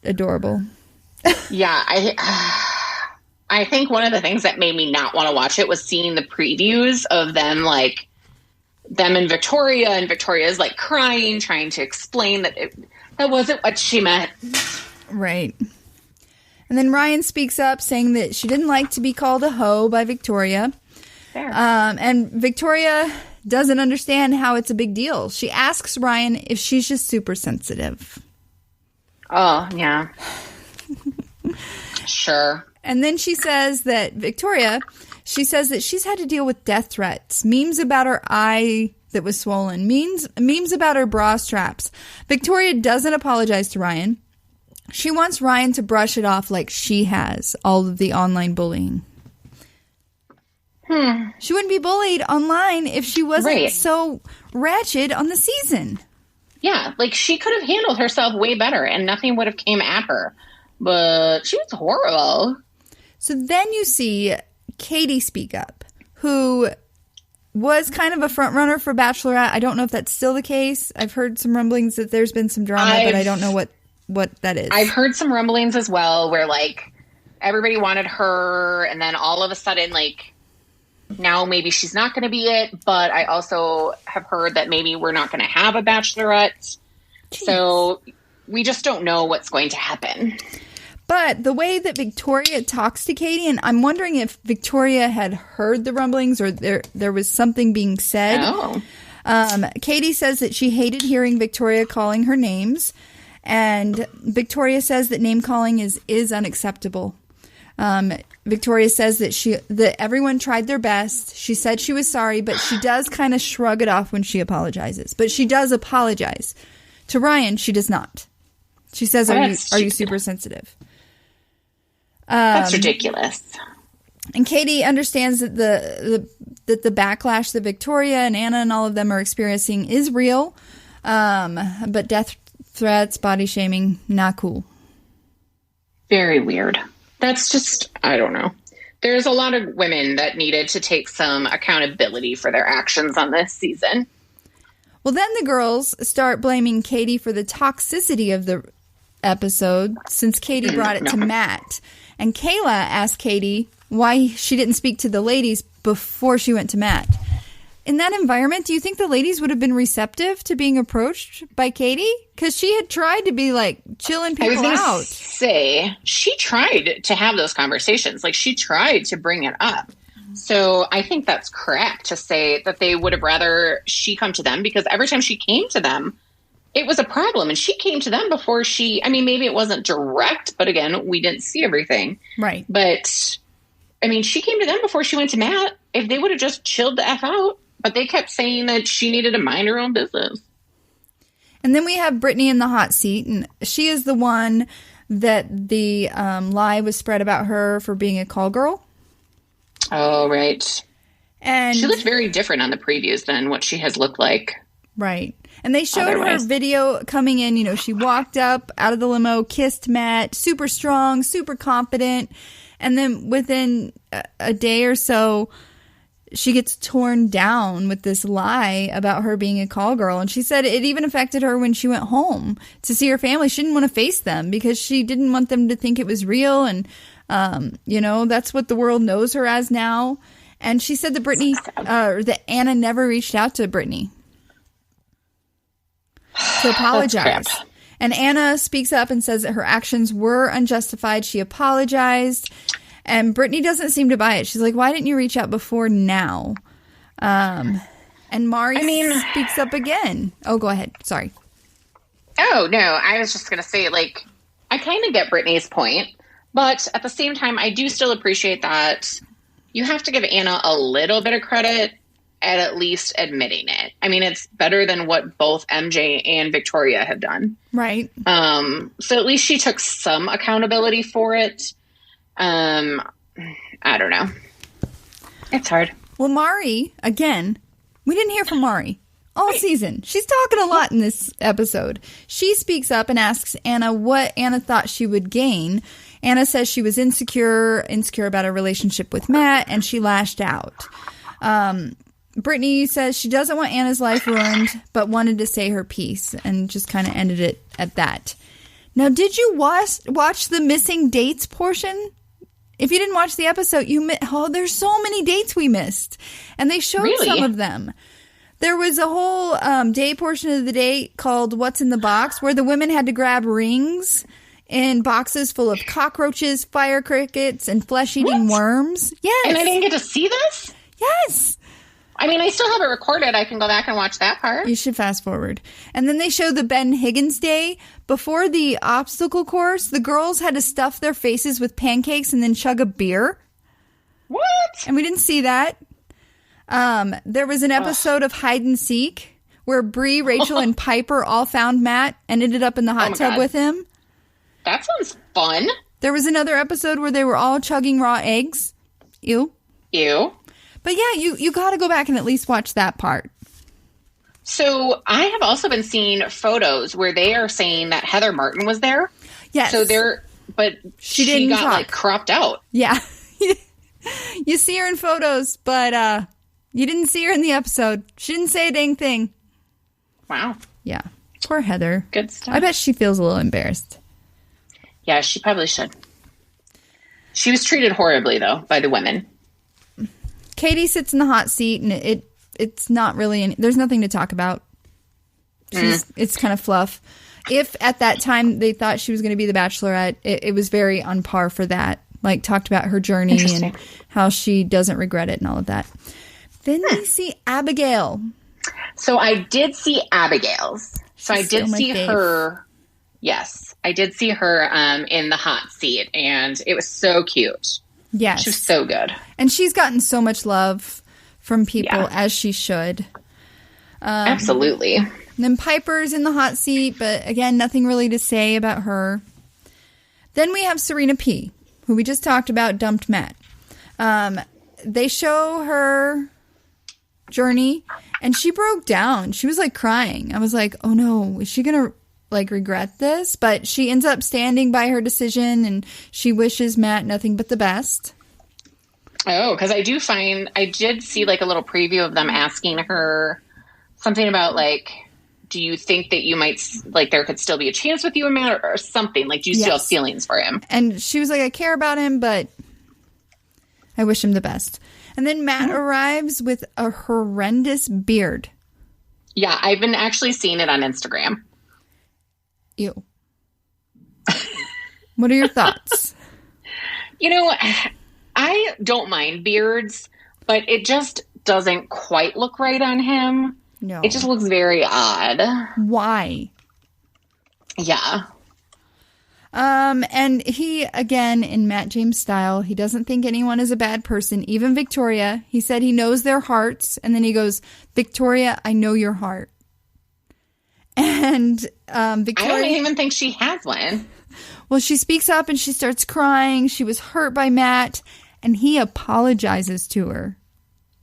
adorable. Yeah, I think one of the things that made me not want to watch it was seeing the previews of them, like, them and Victoria's, like, crying, trying to explain that that wasn't what she meant. Right. And then Ryan speaks up, saying that she didn't like to be called a hoe by Victoria. Fair. And Victoria doesn't understand how it's a big deal. She asks Ryan if she's just super sensitive. Oh, yeah. Sure. And then she says that she says that she's had to deal with death threats, memes about her eye that was swollen, memes about her bra straps. Victoria doesn't apologize to Ryan. She wants Ryan to brush it off like she has all of the online bullying. She wouldn't be bullied online if she wasn't so wretched on the season. Yeah, like, she could have handled herself way better and nothing would have came at her. But she was horrible. So then you see Katie speak up, who was kind of a front runner for Bachelorette. I don't know if that's still the case. I've heard some rumblings that there's been some drama, but I don't know what what that is. I've heard some rumblings as well where, like, everybody wanted her, and then all of a sudden, like, now maybe she's not going to be it. But I also have heard that maybe we're not going to have a Bachelorette. Jeez. So we just don't know what's going to happen. But the way that Victoria talks to Katie, and I'm wondering if Victoria had heard the rumblings or there was something being said. Oh. Katie says that she hated hearing Victoria calling her names. And Victoria says that name calling is unacceptable. Victoria says that everyone tried their best. She said she was sorry, but she does kind of shrug it off when she apologizes. But she does apologize. To Ryan, she does not. She says, "Are you super sensitive?" That's ridiculous. And Katie understands that the backlash that Victoria and Anna and all of them are experiencing is real. But death threats, body shaming, not cool. Very weird. That's just, I don't know. There's a lot of women that needed to take some accountability for their actions on this season. Well, then the girls start blaming Katie for the toxicity of the episode since Katie brought it to Matt. And Kayla asked Katie why she didn't speak to the ladies before she went to Matt. In that environment, do you think the ladies would have been receptive to being approached by Katie? Because she had tried to be like chilling people out. Say she tried to have those conversations. Like she tried to bring it up. So I think that's correct to say that they would have rather she come to them, because every time she came to them, it was a problem. And she came to them before maybe it wasn't direct, but again, we didn't see everything. Right. But she came to them before she went to Matt. If they would have just chilled the F out, but they kept saying that she needed to mind her own business. And then we have Brittany in the hot seat, and she is the one that the lie was spread about her for being a call girl. Oh, right. And she looked very different on the previews than what she has looked like. Right. And they showed her video coming in. She walked up out of the limo, kissed Matt, super strong, super confident. And then within a day or so, she gets torn down with this lie about her being a call girl. And she said it even affected her when she went home to see her family. She didn't want to face them because she didn't want them to think it was real. And, that's what the world knows her as now. And she said that Anna never reached out to Brittany to apologize. And Anna speaks up and says that her actions were unjustified. She apologized. And Brittany doesn't seem to buy it. She's like, why didn't you reach out before now? And Mari speaks up again. Oh, go ahead. Sorry. Oh, no. I was just going to say, I kind of get Brittany's point. But at the same time, I do still appreciate that you have to give Anna a little bit of credit at least admitting it. It's better than what both MJ and Victoria have done. Right. So at least she took some accountability for it. I don't know. It's hard. Well, Mari, again, we didn't hear from Mari all season. She's talking a lot in this episode. She speaks up and asks Anna what Anna thought she would gain. Anna says she was insecure about her relationship with Matt, and she lashed out. Brittany says she doesn't want Anna's life ruined, but wanted to say her piece, and just kind of ended it at that. Now, did you watch the missing dates portion? If you didn't watch the episode, there's so many dates we missed. And they showed some of them. There was a whole day portion of the date called What's in the Box, where the women had to grab rings in boxes full of cockroaches, fire crickets, and flesh-eating worms. Yes. And I didn't get to see this? Yes. I still have it recorded. I can go back and watch that part. You should fast forward. And then they show the Ben Higgins day. Before the obstacle course, the girls had to stuff their faces with pancakes and then chug a beer. What? And we didn't see that. There was an episode of Hide and Seek where Bree, Rachel, and Piper all found Matt and ended up in the hot tub with him. That sounds fun. There was another episode where they were all chugging raw eggs. Ew. But yeah, you got to go back and at least watch that part. So I have also been seeing photos where they are saying that Heather Martin was there. Yes. So she got cropped out. Yeah. You see her in photos, but you didn't see her in the episode. She didn't say a dang thing. Wow. Yeah. Poor Heather. Good stuff. I bet she feels a little embarrassed. Yeah, she probably should. She was treated horribly, though, by the women. Katie sits in the hot seat, and it's not really there's nothing to talk about. It's kind of fluff. If at that time they thought she was going to be the Bachelorette, it was very on par for that. Like, talked about her journey and how she doesn't regret it and all of that. Then we see Abigail. So I did see Abigail's. So I did see her. Yes, I did see her in the hot seat, and it was so cute. Yes. She was so good. And she's gotten so much love from people, as she should. Absolutely. Then Piper's in the hot seat, but again, nothing really to say about her. Then we have Serena P., who we just talked about, dumped Matt. They show her journey, and she broke down. She was, like, crying. I was like, oh, no, is she going to, like, regret this? But she ends up standing by her decision, and she wishes Matt nothing but the best. Oh, because I did see, like, a little preview of them asking her something about, like, do you think that you might, like, there could still be a chance with you and Matt, or something? Like, do you still have feelings for him? And she was like, I care about him, but I wish him the best. And then Matt arrives with a horrendous beard. Yeah, I've been actually seeing it on Instagram. Ew. What are your thoughts? You know, I don't mind beards, but it just doesn't quite look right on him. No. It just looks very odd. Why? Yeah. And he, again, in Matt James style, he doesn't think anyone is a bad person, even Victoria. He said he knows their hearts, and then he goes, Victoria, I know your heart. And Victoria... I don't even think she has one. Well, she speaks up and she starts crying. She was hurt by Matt, and he apologizes to her.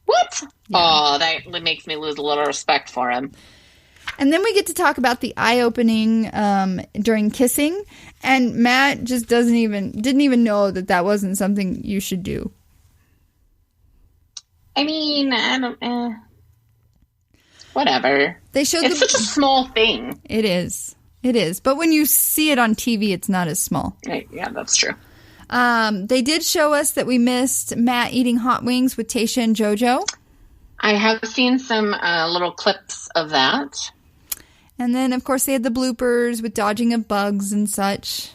What? Yeah. Oh, that makes me lose a little respect for him. And then we get to talk about the eye-opening during kissing, and Matt just didn't even know that wasn't something you should do. I mean, I don't. Whatever. It's such a small thing. It is. But when you see it on TV, it's not as small. Yeah, that's true. They did show us that we missed Matt eating hot wings with Tayshia and JoJo. I have seen some little clips of that. And then, of course, they had the bloopers with dodging of bugs and such.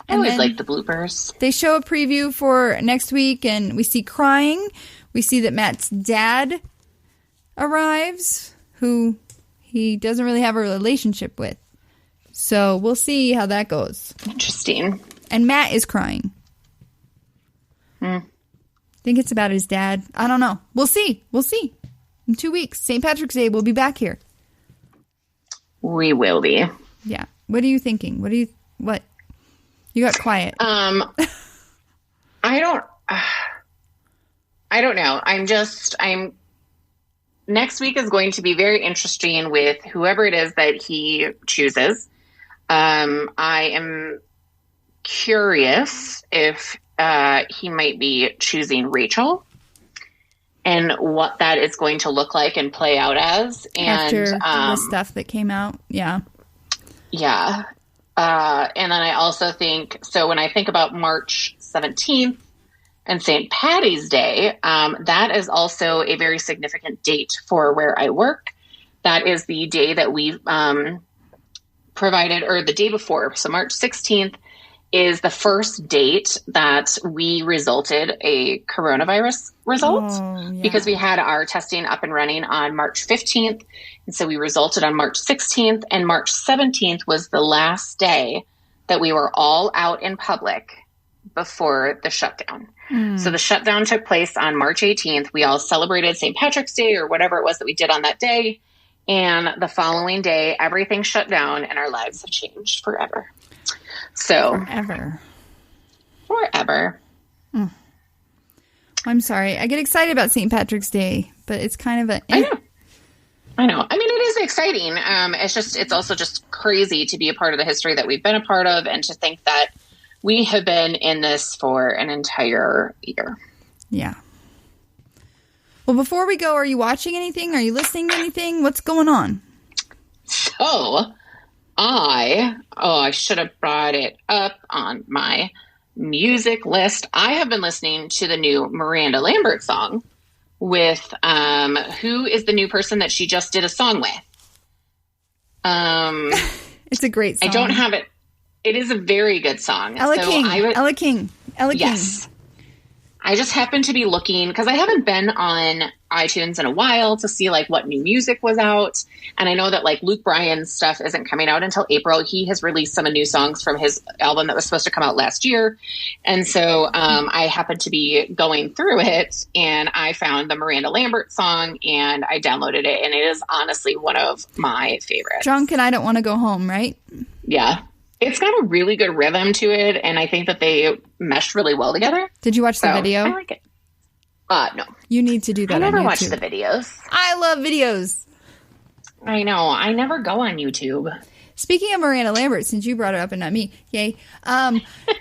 I always like the bloopers. They show a preview for next week, and we see crying. We see that Matt's dad arrives, who he doesn't really have a relationship with. So we'll see how that goes. Interesting. And Matt is crying. I think it's about his dad. I don't know. We'll see. In 2 weeks, St. Patrick's Day, we'll be back here. We will be. Yeah. What are you thinking? What? You got quiet. I don't know. Next week is going to be very interesting with whoever it is that he chooses. I am curious if he might be choosing Rachael and what that is going to look like and play out as. And after the stuff that came out. Yeah. Yeah. And then I also think, so when I think about March 17th and St. Patty's Day, that is also a very significant date for where I work. That is the day that we've provided, or the day before. So March 16th is the first date that we resulted a coronavirus result because we had our testing up and running on March 15th. And so we resulted on March 16th, and March 17th was the last day that we were all out in public before the shutdown. So the shutdown took place on March 18th. We all celebrated St. Patrick's Day or whatever it was that we did on that day. And the following day, everything shut down and our lives have changed forever. So forever. I'm sorry. I get excited about St. Patrick's Day, but it's kind of I know. I mean, it is exciting. It's also just crazy to be a part of the history that we've been a part of, and to think that we have been in this for an entire year. Yeah. Well, before we go, are you watching anything? Are you listening to anything? What's going on? So I should have brought it up on my music list. I have been listening to the new Miranda Lambert song with, who is the new person that she just did a song with? It's a great song. I don't have it. It is a very good song. Ella King. Yes. I just happened to be looking because I haven't been on iTunes in a while to see like what new music was out. And I know that like Luke Bryan's stuff isn't coming out until April. He has released some new songs from his album that was supposed to come out last year. And so I happened to be going through it and I found the Miranda Lambert song and I downloaded it. And it is honestly one of my favorites. Drunk and I Don't Want to Go Home, right? Yeah. It's got a really good rhythm to it, and I think that they mesh really well together. Did you watch the video? I like it. No. You need to do that. I never on watch YouTube. the videos. I love videos. I know. I never go on YouTube. Speaking of Miranda Lambert, since you brought it up and not me, yay.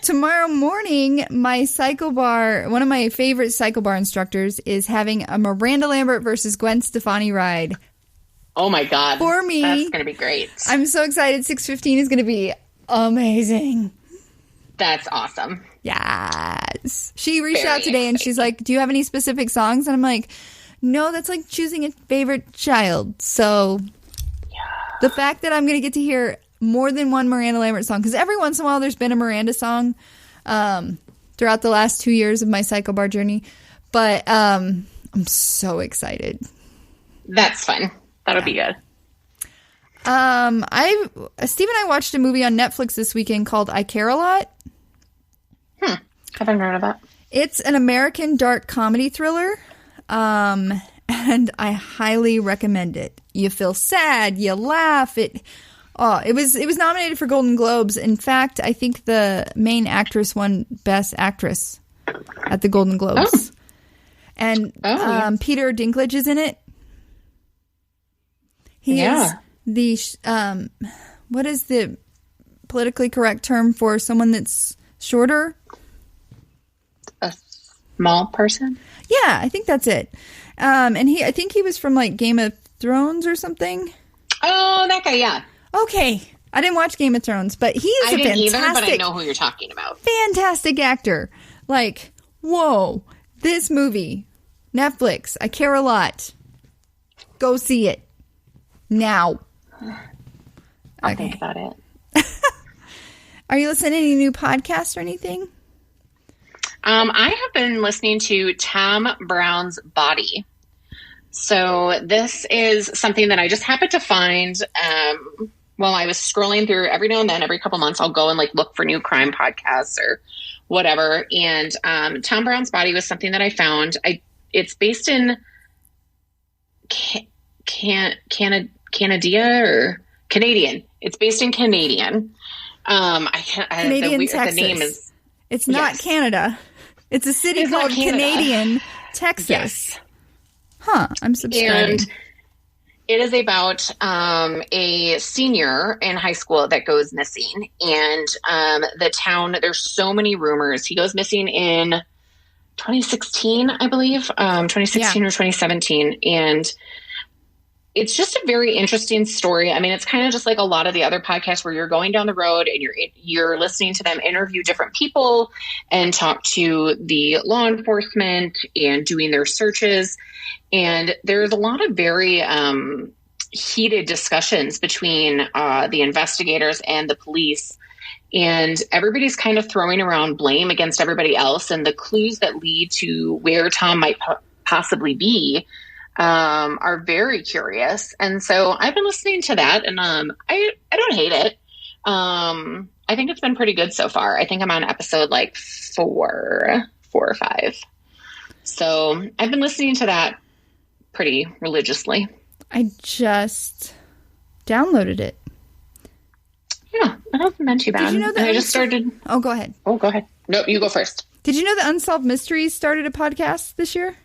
Tomorrow morning, my cycle bar, one of my favorite cycle bar instructors, is having a Miranda Lambert versus Gwen Stefani ride. Oh my God. For me. That's going to be great. I'm so excited. 6:15 is going to be amazing. That's awesome. Yes. She reached out today exciting. and she's like, do you have any specific songs? And I'm like, no, that's like choosing a favorite child. So the fact that I'm going to get to hear more than one Miranda Lambert song, because every once in a while there's been a Miranda song throughout the last 2 years of my cycle bar journey. But I'm so excited. That's fun. That'll be good. Steve and I watched a movie on Netflix this weekend called I Care a Lot. Haven't heard of that. It's an American dark comedy thriller, and I highly recommend it. You feel sad, you laugh. It was nominated for Golden Globes. In fact, I think the main actress won Best Actress at the Golden Globes. And Peter Dinklage is in it. He is the what is the politically correct term for someone that's shorter? A small person? Yeah, I think that's it. And I think he was from like Game of Thrones or something. Oh, that guy, yeah. Okay. I didn't watch Game of Thrones, but he is I a didn't fantastic, either, but I know who you're talking about. Fantastic actor. Like, whoa, this movie, Netflix, I Care a Lot. Go see it. Now. I'll think about it. Are you listening to any new podcasts or anything? I have been listening to Tom Brown's Body. So this is something that I just happened to find while I was scrolling through. Every now and then, every couple months, I'll go and like look for new crime podcasts or whatever. And Tom Brown's Body was something that I found. It's based in Canada or Canadian. It's based in Canadian. Canadian, Texas. The name is. It's not Canada. It's a city called Canadian, Texas. Yes. Huh. I'm subscribing. And it is about a senior in high school that goes missing. And the town, there's so many rumors. He goes missing in 2016, I believe. 2016 or 2017. And it's just a very interesting story. I mean, it's kind of just like a lot of the other podcasts where you're going down the road and you're listening to them interview different people and talk to the law enforcement and doing their searches. And there's a lot of very heated discussions between the investigators and the police. And everybody's kind of throwing around blame against everybody else. And the clues that lead to where Tom might possibly be are very curious. And so I've been listening to that and I don't hate it. I think it's been pretty good so far. I think I'm on episode like four or five. So I've been listening to that pretty religiously. I just downloaded it. Yeah, it hasn't been too bad. Did you know that I just started. Oh, go ahead. Oh, go ahead. No, you go first. Did you know that Unsolved Mysteries started a podcast this year?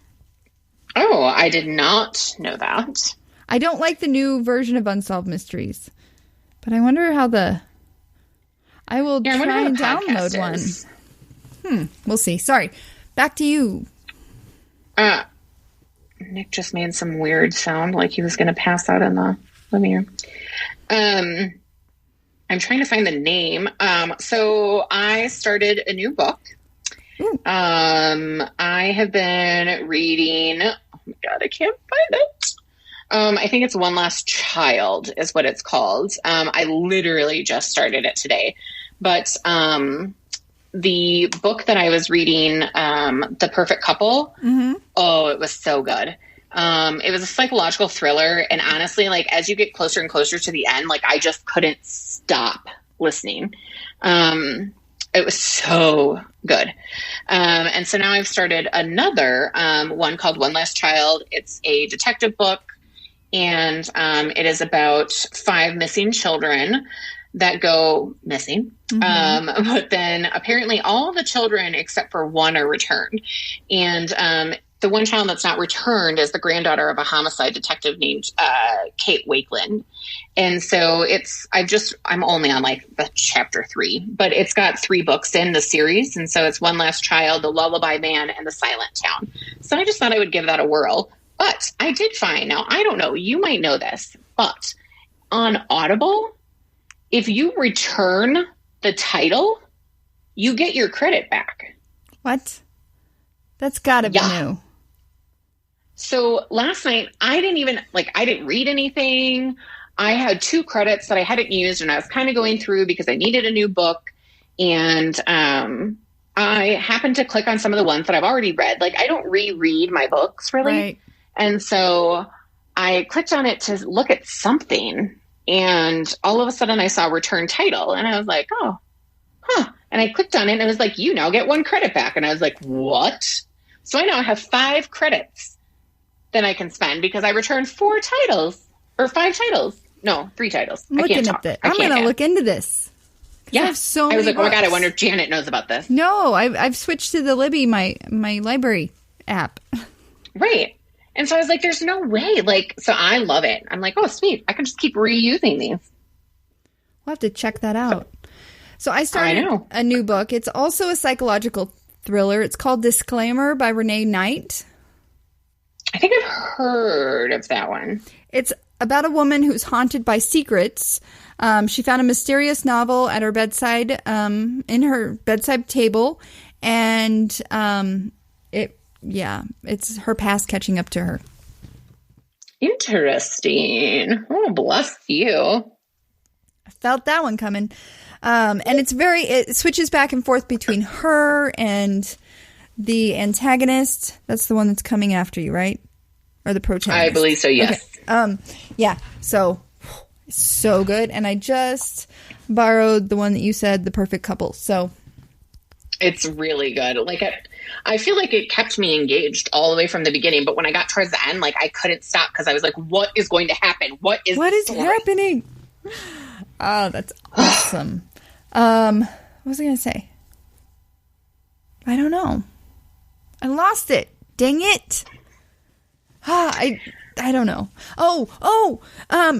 Oh, I did not know that. I don't like the new version of Unsolved Mysteries, but I wonder how I will try and download one. We'll see. Sorry. Back to you. Nick just made some weird sound like he was going to pass out in the living room. I'm trying to find the name. So I started a new book. I have been reading, oh my God, I can't find it. I think it's One Last Child is what it's called. I literally just started it today, but, the book that I was reading, The Perfect Couple. Oh, it was so good. It was a psychological thriller. And honestly, like as you get closer and closer to the end, like I just couldn't stop listening. It was so good. And so now I've started another one called One Last Child. It's a detective book, and it is about 5 missing children that go missing. But then apparently all the children except for one are returned. And the one child that's not returned is the granddaughter of a homicide detective named Kate Wakeland. And so I'm only on like the chapter 3, but it's got 3 books in the series. And so it's One Last Child, The Lullaby Man, and The Silent Town. So I just thought I would give that a whirl. But I did find, now I don't know, you might know this, but on Audible, if you return the title, you get your credit back. What? That's gotta be new. So last night, I didn't read anything. I had 2 credits that I hadn't used, and I was kind of going through because I needed a new book. And I happened to click on some of the ones that I've already read. Like, I don't reread my books, really. Right. And so I clicked on it to look at something. And all of a sudden, I saw return title. And I was like, oh, huh. And I clicked on it, and it was like, you now get 1 credit back. And I was like, what? So I now have 5 credits that I can spend because I returned 4 titles or 5 titles. No, 3 titles. I'm looking at this. I'm going to look into this. Yeah. I have so I was like, books. oh my God, I wonder if Janet knows about this. No, I've switched to the Libby, my library app. Right. And so I was like, there's no way. Like, so I love it. I'm like, oh, sweet. I can just keep reusing these. We'll have to check that out. So I started a new book. It's also a psychological thriller. It's called Disclaimer by Renee Knight. I think I've heard of that one. It's about a woman who's haunted by secrets. She found a mysterious novel at her bedside, in her bedside table, and it's her past catching up to her. Interesting. Oh, bless you. I felt that one coming. And it switches back and forth between her and the antagonist. That's the one that's coming after you, right? Or the protagonist? I believe so, yes. Okay. Yeah. So good. And I just borrowed the one that you said, The Perfect Couple. So it's really good. Like, I feel like it kept me engaged all the way from the beginning. But when I got towards the end, like, I couldn't stop because I was like, what is going to happen? What is happening? Oh, that's awesome. What was I going to say? I don't know. I lost it. Dang it. I don't know.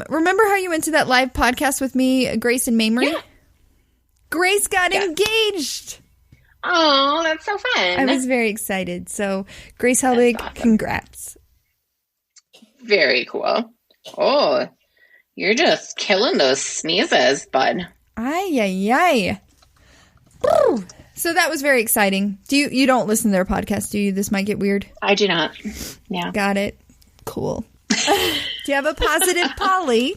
Remember how you went to that live podcast with me, Grace and Mamrie? Yeah. Grace got engaged. Oh, that's so fun. I was very excited. So, Grace Helbig, awesome. Congrats. Very cool. Oh, you're just killing those sneezes, bud. Ay. Ooh. So that was very exciting. You don't listen to their podcast, do you? This might get weird. I do not. Yeah. Got it. Cool. Do you have a positive Polly?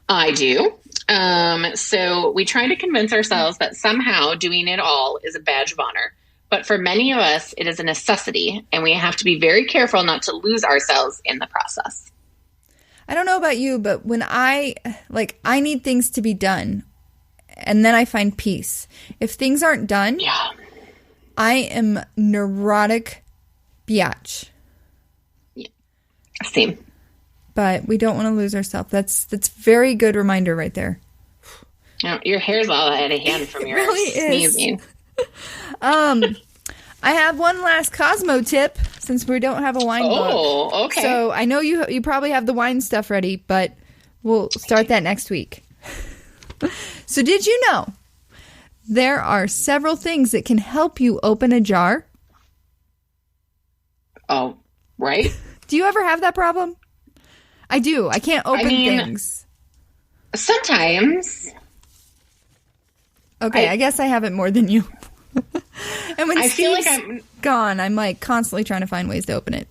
I do. So we try to convince ourselves that somehow doing it all is a badge of honor. But for many of us, it is a necessity, and we have to be very careful not to lose ourselves in the process. I don't know about you, but when I need things to be done, and then I find peace. If things aren't done, I am neurotic biatch. Yeah. Same. But we don't want to lose ourselves. That's very good reminder right there. Oh, your hair's all out of hand from your sneezing. I have one last Cosmo tip since we don't have a wine book. Oh, okay. So I know you probably have the wine stuff ready, but we'll start that next week. So did you know there are several things that can help you open a jar? Oh, right. Do you ever have that problem? I do. I can't open things. Sometimes. Okay, I guess I have it more than you. And when I feel Steve's like I'm gone, I'm like constantly trying to find ways to open it.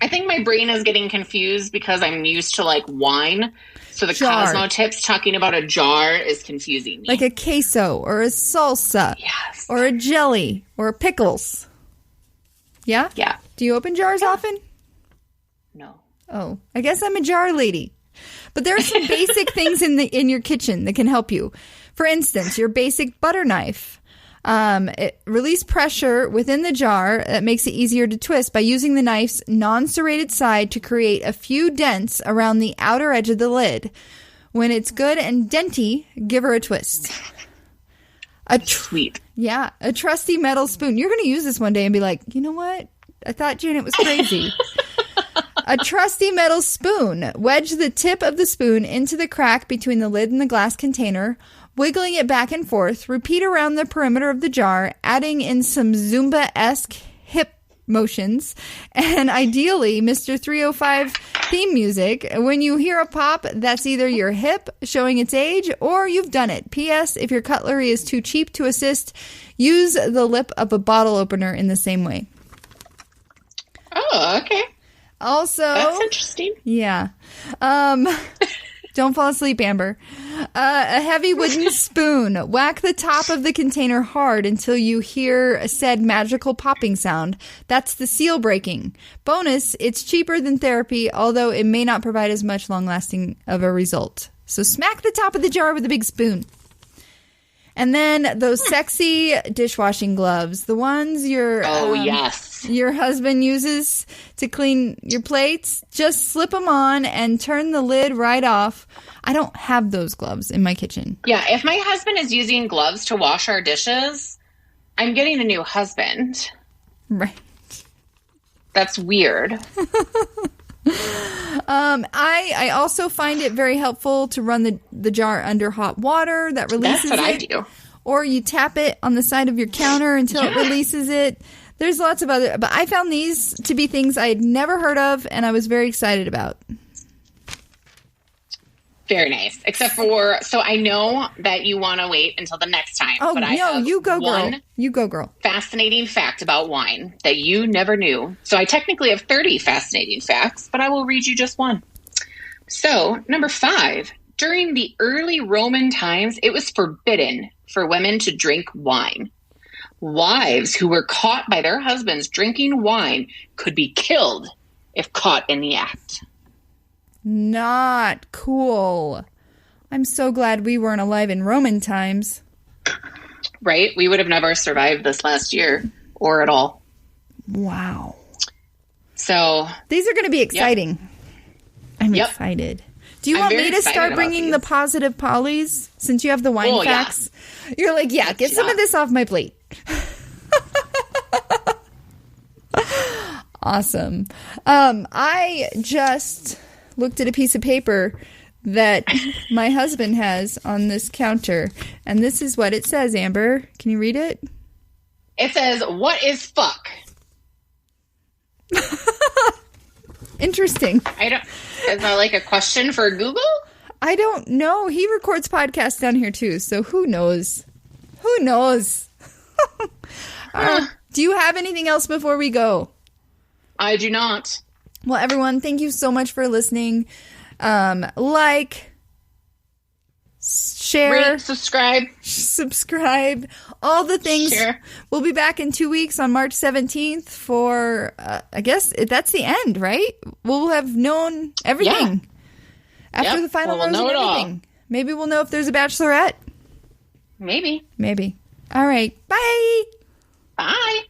I think my brain is getting confused because I'm used to like wine. So the Jar. Cosmo tips talking about a jar is confusing me. Like a queso or a salsa. Yes. Or a jelly or pickles. Yeah? Yeah. Do you open jars often? No. Oh, I guess I'm a jar lady. But there are some basic things in your kitchen that can help you. For instance, your basic butter knife. Release pressure within the jar that makes it easier to twist by using the knife's non-serrated side to create a few dents around the outer edge of the lid. When it's good and denty, give her a twist. Sweet. Yeah, a trusty metal spoon. You're going to use this one day and be like, you know what? I thought Janet was crazy. A trusty metal spoon. Wedge the tip of the spoon into the crack between the lid and the glass container, wiggling it back and forth. Repeat around the perimeter of the jar, adding in some Zumba-esque hip motions, and ideally Mr. 305 theme music. When you hear a pop, that's either your hip showing its age or you've done it. P.S. If your cutlery is too cheap to assist, use the lip of a bottle opener in the same way. Oh, okay. Also, that's interesting. Yeah. Don't fall asleep, Amber. A heavy wooden spoon. Whack the top of the container hard until you hear said magical popping sound. That's the seal breaking. Bonus, it's cheaper than therapy, although it may not provide as much long-lasting of a result. So smack the top of the jar with a big spoon. And then those sexy dishwashing gloves, the ones your husband uses to clean your plates, just slip them on and turn the lid right off. I don't have those gloves in my kitchen. Yeah, if my husband is using gloves to wash our dishes, I'm getting a new husband. Right. That's weird. I also find it very helpful to run the jar under hot water that releases it. That's what I do. Or you tap it on the side of your counter until it releases it. There's lots of other, but I found these to be things I had never heard of and I was very excited about. Very nice. Except for, so I know that you want to wait until the next time. Oh, but I no, have you go, girl. one You go, girl. fascinating fact about wine that you never knew. So I technically have 30 fascinating facts, but I will read you just one. So, number 5, during the early Roman times, it was forbidden for women to drink wine. Wives who were caught by their husbands drinking wine could be killed if caught in the act. Not cool. I'm so glad we weren't alive in Roman times. Right? We would have never survived this last year or at all. Wow. So these are going to be exciting. Yep. I'm excited. Do you want me to start bringing the positive polys since you have the wine facts? Yeah. You're like, get some of this off my plate. Awesome. I just looked at a piece of paper that my husband has on this counter, and this is what it says, Amber. Can you read it? It says, "What is fuck?" Interesting. Is that like a question for Google? I don't know. He records podcasts down here too, so who knows? Who knows? Do you have anything else before we go? I do not. Well, everyone, thank you so much for listening. Like, share, rate, subscribe, all the things. Share. We'll be back in 2 weeks on March 17th for, I guess that's the end, right? We'll have known everything. Yeah. After the final rose and everything. Maybe we'll know if there's a Bachelorette. Maybe. All right. Bye. Bye.